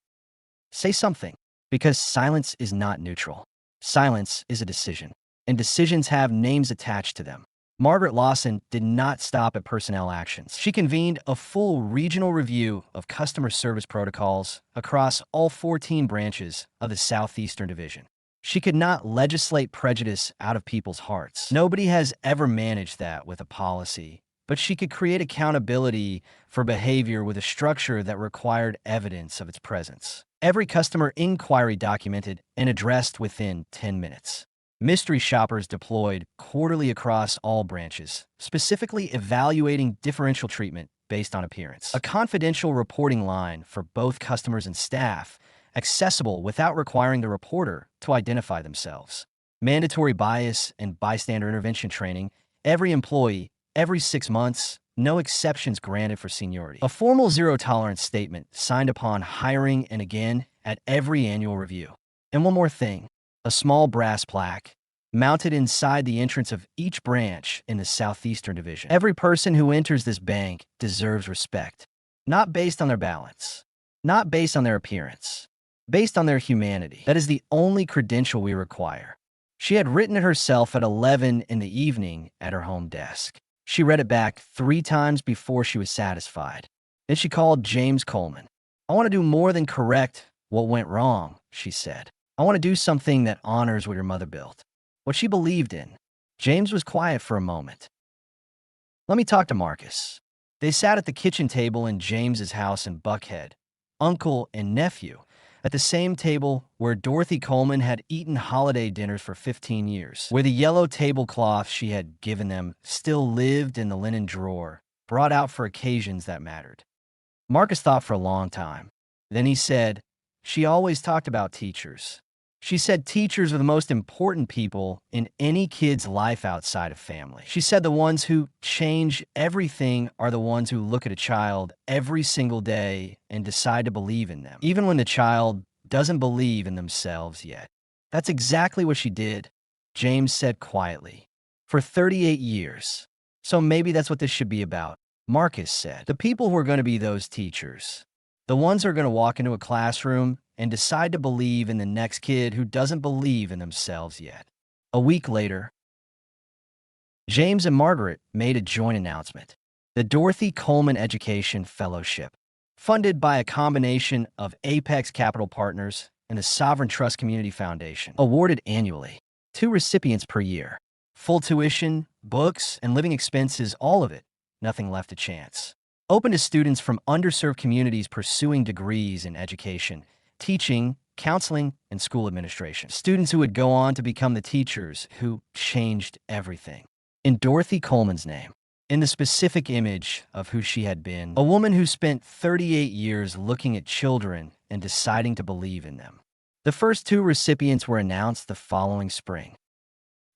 Say something, because silence is not neutral. Silence is a decision, and decisions have names attached to them. Margaret Lawson did not stop at personnel actions. She convened a full regional review of customer service protocols across all 14 branches of the Southeastern Division. She could not legislate prejudice out of people's hearts. Nobody has ever managed that with a policy, but she could create accountability for behavior with a structure that required evidence of its presence. Every customer inquiry documented and addressed within 10 minutes. Mystery shoppers deployed quarterly across all branches, specifically evaluating differential treatment based on appearance. A confidential reporting line for both customers and staff, accessible without requiring the reporter to identify themselves. Mandatory bias and bystander intervention training, every employee, every 6 months, no exceptions granted for seniority. A formal zero-tolerance statement signed upon hiring and again at every annual review. And one more thing, a small brass plaque mounted inside the entrance of each branch in the Southeastern Division. Every person who enters this bank deserves respect, not based on their balance, not based on their appearance, based on their humanity. That is the only credential we require. She had written it herself at 11 in the evening at her home desk. She read it back 3 times before she was satisfied. Then she called James Coleman. "I want to do more than correct what went wrong," she said. "I want to do something that honors what your mother built, what she believed in." James was quiet for a moment. "Let me talk to Marcus." They sat at the kitchen table in James's house in Buckhead, uncle and nephew, at the same table where Dorothy Coleman had eaten holiday dinners for 15 years, where the yellow tablecloth she had given them still lived in the linen drawer, brought out for occasions that mattered. Marcus thought for a long time. Then he said, "She always talked about teachers. She said teachers are the most important people in any kid's life outside of family. She said the ones who change everything are the ones who look at a child every single day and decide to believe in them, even when the child doesn't believe in themselves yet." "That's exactly what she did," James said quietly, "for 38 years. So maybe that's what this should be about," Marcus said. "The people who are going to be those teachers. The ones who are going to walk into a classroom and decide to believe in the next kid who doesn't believe in themselves yet." A week later, James and Margaret made a joint announcement. The Dorothy Coleman Education Fellowship, funded by a combination of Apex Capital Partners and the Sovereign Trust Community Foundation, awarded annually. 2 recipients per year. Full tuition, books, and living expenses, all of it, nothing left to chance. Open to students from underserved communities pursuing degrees in education, teaching, counseling, and school administration. Students who would go on to become the teachers who changed everything. In Dorothy Coleman's name, in the specific image of who she had been, a woman who spent 38 years looking at children and deciding to believe in them. The first 2 recipients were announced the following spring.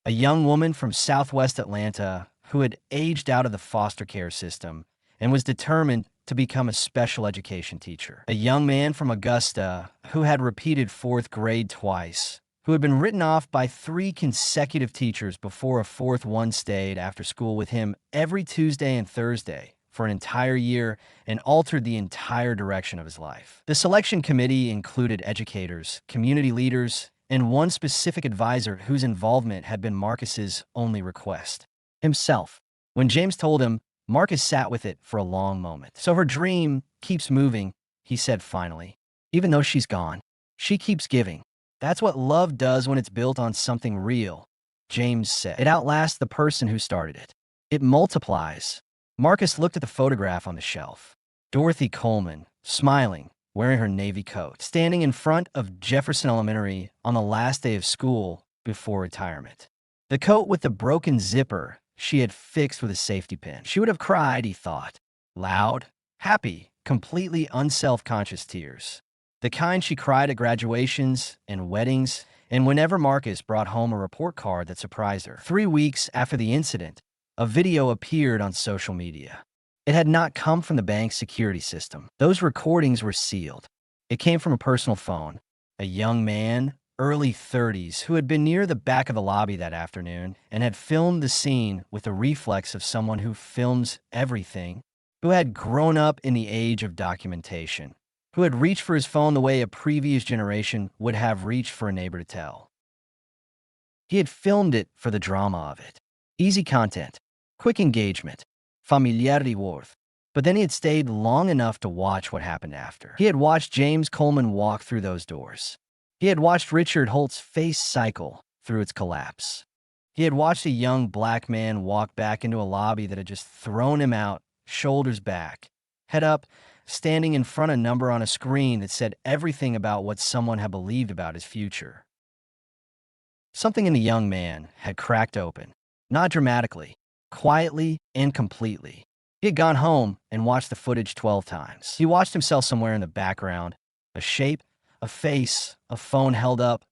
A young woman from Southwest Atlanta who had aged out of the foster care system and was determined to become a special education teacher. A young man from Augusta who had repeated 4th grade twice, who had been written off by 3 consecutive teachers before a 4th one stayed after school with him every Tuesday and Thursday for an entire year and altered the entire direction of his life. The selection committee included educators, community leaders, and one specific advisor whose involvement had been Marcus's only request: himself. When James told him, Marcus sat with it for a long moment. "So her dream keeps moving," he said finally. "Even though she's gone, she keeps giving. That's what love does when it's built on something real," James said. "It outlasts the person who started it. It multiplies." Marcus looked at the photograph on the shelf. Dorothy Coleman, smiling, wearing her navy coat, standing in front of Jefferson Elementary on the last day of school before retirement. The coat with the broken zipper she had fixed with a safety pin. She would have cried, he thought. Loud, happy, completely unself-conscious tears. The kind she cried at graduations and weddings, and whenever Marcus brought home a report card that surprised her. 3 weeks after the incident, a video appeared on social media. It had not come from the bank's security system. Those recordings were sealed. It came from a personal phone. A young man, early 30s, who had been near the back of the lobby that afternoon and had filmed the scene with the reflex of someone who films everything, who had grown up in the age of documentation, who had reached for his phone the way a previous generation would have reached for a neighbor to tell. He had filmed it for the drama of it. Easy content, quick engagement, familiarity worth. But then he had stayed long enough to watch what happened after. He had watched James Coleman walk through those doors. He had watched Richard Holt's face cycle through its collapse. He had watched a young black man walk back into a lobby that had just thrown him out, shoulders back, head up, standing in front of a number on a screen that said everything about what someone had believed about his future. Something in the young man had cracked open, not dramatically, quietly and completely. He had gone home and watched the footage 12 times. He watched himself somewhere in the background, a shape, a face, a phone held up,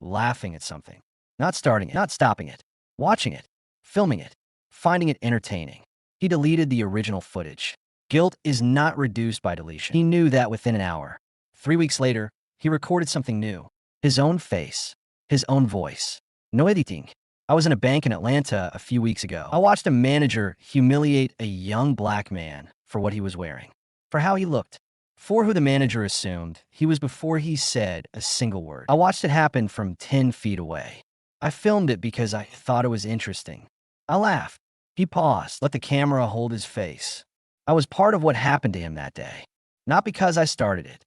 laughing at something. Not starting it, not stopping it, watching it, filming it, finding it entertaining. He deleted the original footage. Guilt is not reduced by deletion. He knew that within an hour. 3 weeks later, he recorded something new. His own face, his own voice. No editing. I was in a bank in Atlanta a few weeks ago. I watched a manager humiliate a young black man for what he was wearing, for how he looked, for who the manager assumed he was before he said a single word. I watched it happen from 10 feet away. I filmed it because I thought it was interesting. I laughed. He paused, let the camera hold his face. I was part of what happened to him that day. Not because I started it,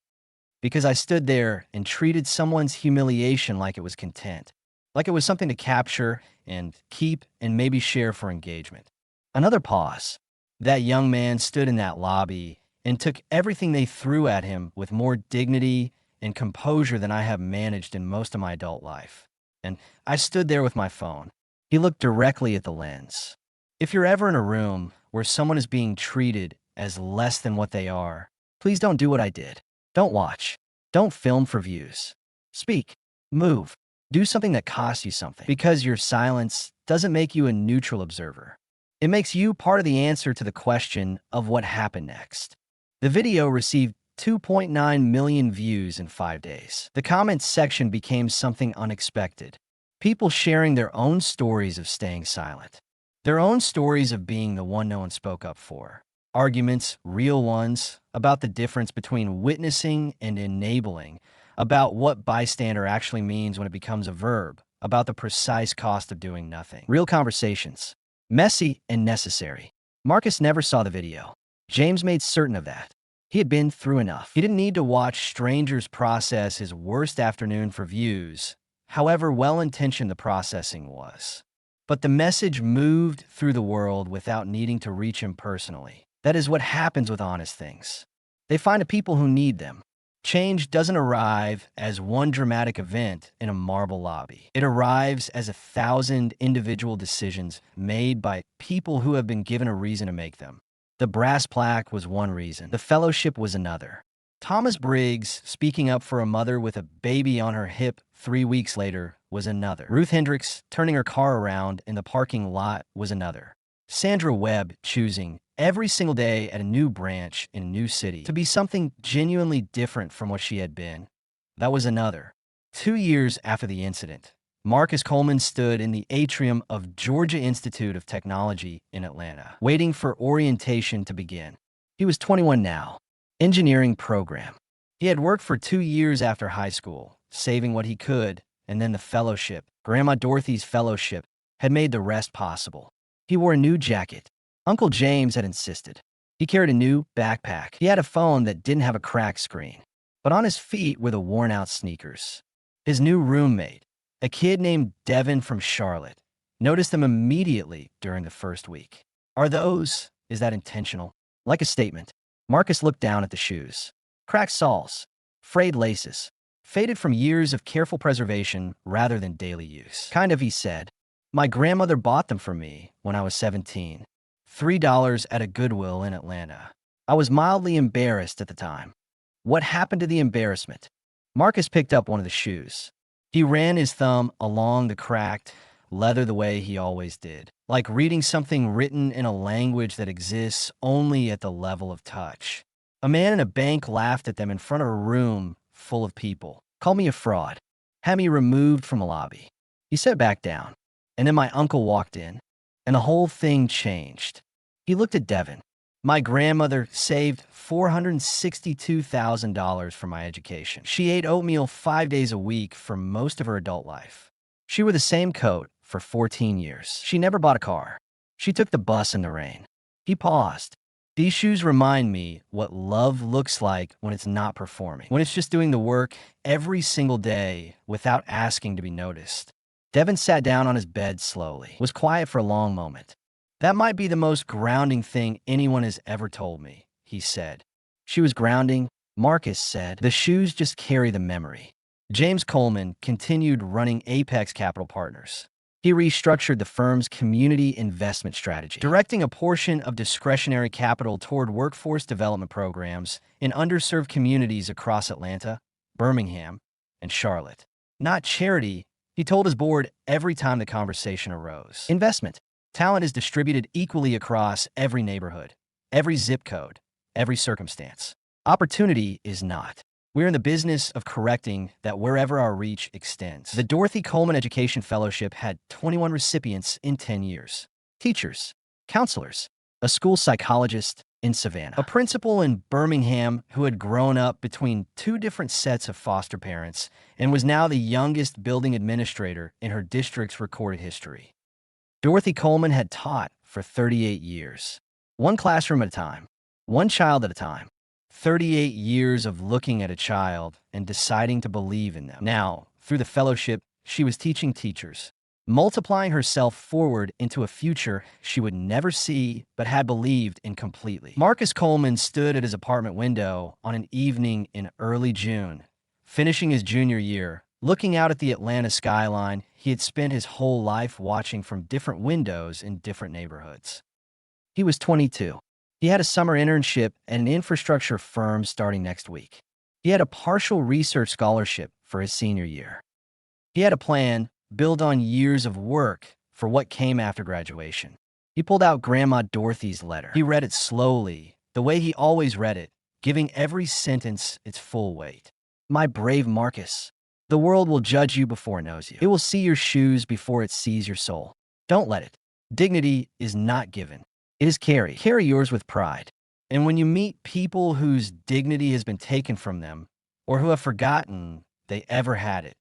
because I stood there and treated someone's humiliation like it was content, like it was something to capture and keep and maybe share for engagement. Another pause. That young man stood in that lobby and took everything they threw at him with more dignity and composure than I have managed in most of my adult life. And I stood there with my phone. He looked directly at the lens. If you're ever in a room where someone is being treated as less than what they are, please don't do what I did. Don't watch. Don't film for views. Speak. Move. Do something that costs you something, because your silence doesn't make you a neutral observer. It makes you part of the answer to the question of what happened next. The video received 2.9 million views in 5 days. The comments section became something unexpected. People sharing their own stories of staying silent. Their own stories of being the one no one spoke up for. Arguments, real ones, about the difference between witnessing and enabling, about what bystander actually means when it becomes a verb, about the precise cost of doing nothing. Real conversations. Messy and necessary. Marcus never saw the video. James made certain of that. He had been through enough. He didn't need to watch strangers process his worst afternoon for views, however well-intentioned the processing was. But the message moved through the world without needing to reach him personally. That is what happens with honest things. They find the people who need them. Change doesn't arrive as one dramatic event in a marble lobby. It arrives as 1,000 individual decisions made by people who have been given a reason to make them. The brass plaque was one reason. The fellowship was another. Thomas Briggs speaking up for a mother with a baby on her hip 3 weeks later was another. Ruth Hendricks turning her car around in the parking lot was another. Sandra Webb choosing every single day at a new branch in a new city to be something genuinely different from what she had been. That was another. 2 years after the incident, Marcus Coleman stood in the atrium of Georgia Institute of Technology in Atlanta, waiting for orientation to begin. He was 21 now. Engineering program. He had worked for 2 years after high school, saving what he could, and then the fellowship, Grandma Dorothy's fellowship, had made the rest possible. He wore a new jacket. Uncle James had insisted. He carried a new backpack. He had a phone that didn't have a cracked screen. But on his feet were the worn-out sneakers. His new roommate, a kid named Devin from Charlotte, noticed them immediately during the first week. Is that intentional? Like a statement. Marcus looked down at the shoes. Cracked soles, frayed laces, faded from years of careful preservation rather than daily use. Kind of, he said. My grandmother bought them for me when I was 17. $3 at a Goodwill in Atlanta. I was mildly embarrassed at the time. What happened to the embarrassment? Marcus picked up one of the shoes. He ran his thumb along the cracked leather the way he always did, like reading something written in a language that exists only at the level of touch. A man in a bank laughed at them in front of a room full of people. Called me a fraud. Had me removed from a lobby. He sat back down. And then my uncle walked in, and the whole thing changed. He looked at Devin. My grandmother saved $462,000 for my education. She ate oatmeal 5 days a week for most of her adult life. She wore the same coat for 14 years. She never bought a car. She took the bus in the rain. He paused. These shoes remind me what love looks like when it's not performing, when it's just doing the work every single day without asking to be noticed. Devin sat down on his bed slowly, was quiet for a long moment. That might be the most grounding thing anyone has ever told me, he said. She was grounding, Marcus said. The shoes just carry the memory. James Coleman continued running Apex Capital Partners. He restructured the firm's community investment strategy, directing a portion of discretionary capital toward workforce development programs in underserved communities across Atlanta, Birmingham, and Charlotte. Not charity, he told his board every time the conversation arose. Investment. Talent is distributed equally across every neighborhood, every zip code, every circumstance. Opportunity is not. We're in the business of correcting that wherever our reach extends. The Dorothy Coleman Education Fellowship had 21 recipients in 10 years. Teachers, counselors, a school psychologist in Savannah, a principal in Birmingham who had grown up between two different sets of foster parents and was now the youngest building administrator in her district's recorded history. Dorothy Coleman had taught for 38 years, one classroom at a time, one child at a time. 38 years of looking at a child and deciding to believe in them. Now, through the fellowship, she was teaching teachers, multiplying herself forward into a future she would never see but had believed in completely. Marcus Coleman stood at his apartment window on an evening in early June, finishing his junior year, looking out at the Atlanta skyline he had spent his whole life watching from different windows in different neighborhoods. He was 22. He had a summer internship at an infrastructure firm starting next week. He had a partial research scholarship for his senior year. He had a plan built on years of work for what came after graduation. He pulled out Grandma Dorothy's letter. He read it slowly, the way he always read it, giving every sentence its full weight. My brave Marcus, the world will judge you before it knows you. It will see your shoes before it sees your soul. Don't let it. Dignity is not given. It is carry. Carry yours with pride. And when you meet people whose dignity has been taken from them, or who have forgotten they ever had it,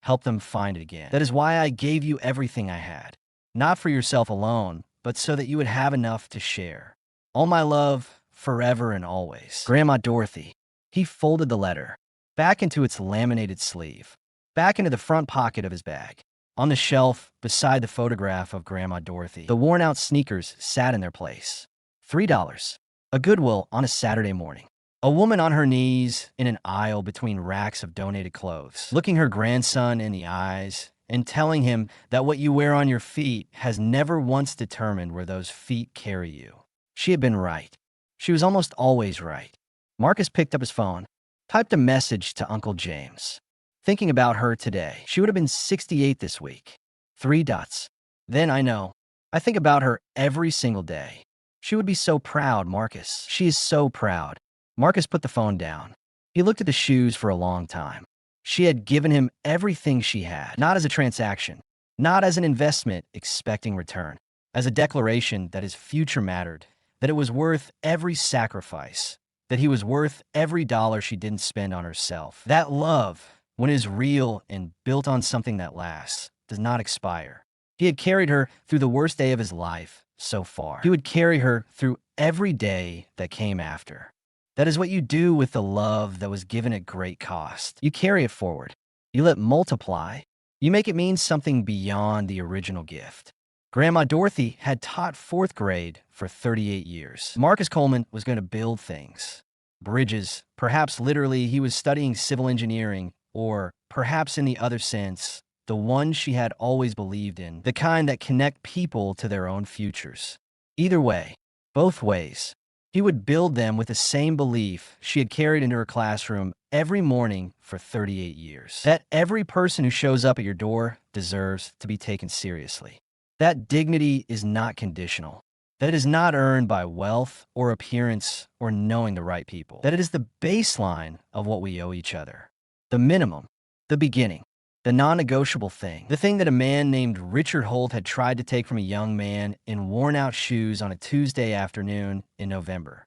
help them find it again. That is why I gave you everything I had. Not for yourself alone, but so that you would have enough to share. All my love, forever and always. Grandma Dorothy. He folded the letter back into its laminated sleeve, back into the front pocket of his bag. On the shelf, beside the photograph of Grandma Dorothy, the worn-out sneakers sat in their place. $3. A Goodwill on a Saturday morning. A woman on her knees in an aisle between racks of donated clothes, looking her grandson in the eyes and telling him that what you wear on your feet has never once determined where those feet carry you. She had been right. She was almost always right. Marcus picked up his phone, typed a message to Uncle James. Thinking about her today, she would have been 68 this week. 3 dots. Then I think about her every single day. She would be so proud, Marcus. She is so proud. Marcus put the phone down. He looked at the shoes for a long time. She had given him everything she had, not as a transaction, not as an investment expecting return, as a declaration that his future mattered, that it was worth every sacrifice, that he was worth every dollar she didn't spend on herself. That love, when it is real and built on something that lasts, does not expire. He had carried her through the worst day of his life so far. He would carry her through every day that came after. That is what you do with the love that was given at great cost. You carry it forward. You let it multiply. You make it mean something beyond the original gift. Grandma Dorothy had taught 4th grade for 38 years. Marcus Coleman was going to build things. Bridges. Perhaps literally he was studying civil engineering, or perhaps in the other sense, the one she had always believed in, the kind that connect people to their own futures. Either way, both ways, he would build them with the same belief she had carried into her classroom every morning for 38 years. That every person who shows up at your door deserves to be taken seriously. That dignity is not conditional. That it is not earned by wealth or appearance or knowing the right people. That it is the baseline of what we owe each other. The minimum, the beginning, the non-negotiable thing, the thing that a man named Richard Holt had tried to take from a young man in worn-out shoes on a Tuesday afternoon in November,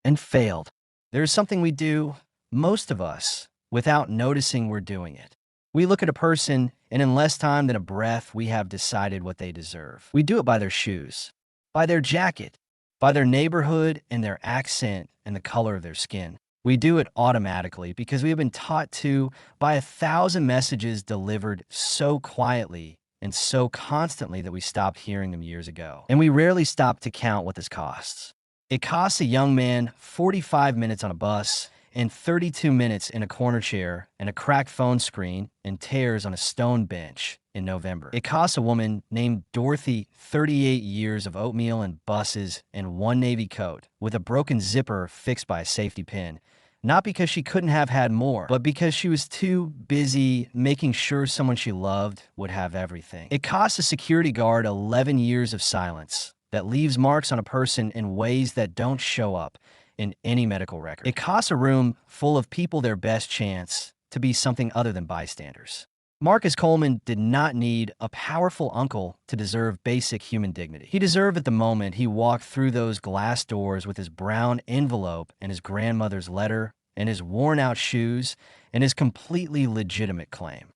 and failed. There is something we do, most of us, without noticing we're doing it. We look at a person, and in less time than a breath, we have decided what they deserve. We do it by their shoes, by their jacket, by their neighborhood and their accent and the color of their skin. We do it automatically because we have been taught to by 1,000 messages delivered so quietly and so constantly that we stopped hearing them years ago. And we rarely stop to count what this costs. It costs a young man 45 minutes on a bus and 32 minutes in a corner chair and a cracked phone screen and tears on a stone bench in November. It costs a woman named Dorothy 38 years of oatmeal and buses and one navy coat with a broken zipper fixed by a safety pin. Not because she couldn't have had more, but because she was too busy making sure someone she loved would have everything. It costs a security guard 11 years of silence that leaves marks on a person in ways that don't show up in any medical record. It costs a room full of people their best chance to be something other than bystanders. Marcus Coleman did not need a powerful uncle to deserve basic human dignity. He deserved it the moment he walked through those glass doors with his brown envelope and his grandmother's letter and his worn-out shoes and his completely legitimate claim.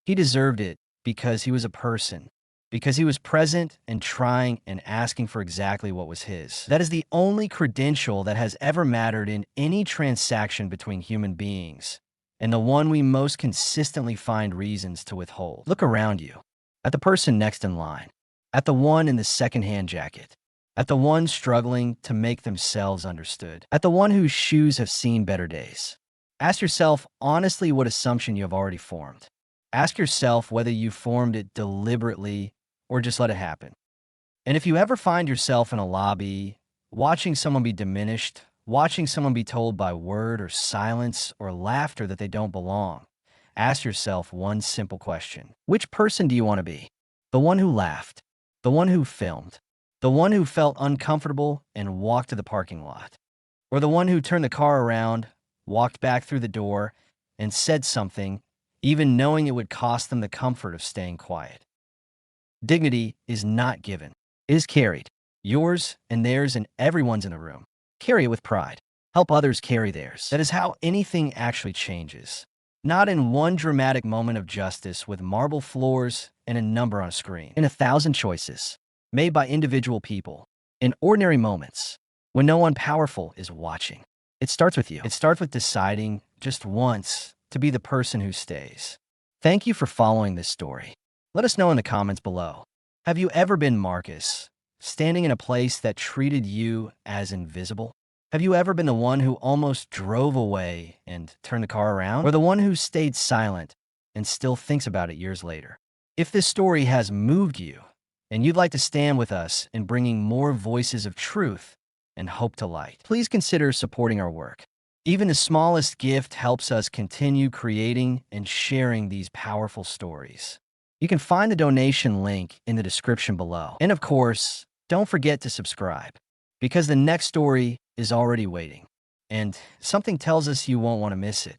He deserved it because he was a person, because he was present and trying and asking for exactly what was his. That is the only credential that has ever mattered in any transaction between human beings, and the one we most consistently find reasons to withhold. Look around you, at the person next in line, at the one in the second-hand jacket, at the one struggling to make themselves understood, at the one whose shoes have seen better days. Ask yourself honestly what assumption you have already formed. Ask yourself whether you formed it deliberately or just let it happen. And if you ever find yourself in a lobby, watching someone be diminished, watching someone be told by word or silence or laughter that they don't belong, ask yourself one simple question. Which person do you want to be? The one who laughed, the one who filmed, the one who felt uncomfortable and walked to the parking lot, or the one who turned the car around, walked back through the door, and said something, even knowing it would cost them the comfort of staying quiet? Dignity is not given. It is carried. Yours and theirs and everyone's in the room. Carry it with pride. Help others carry theirs. That is how anything actually changes. Not in one dramatic moment of justice with marble floors and a number on a screen. In 1,000 choices made by individual people. In ordinary moments when no one powerful is watching. It starts with you. It starts with deciding just once to be the person who stays. Thank you for following this story. Let us know in the comments below. Have you ever been Marcus, standing in a place that treated you as invisible? Have you ever been the one who almost drove away and turned the car around? Or the one who stayed silent and still thinks about it years later? If this story has moved you and you'd like to stand with us in bringing more voices of truth and hope to light, please consider supporting our work. Even the smallest gift helps us continue creating and sharing these powerful stories. You can find the donation link in the description below. And of course, don't forget to subscribe, because the next story is already waiting, and something tells us you won't want to miss it.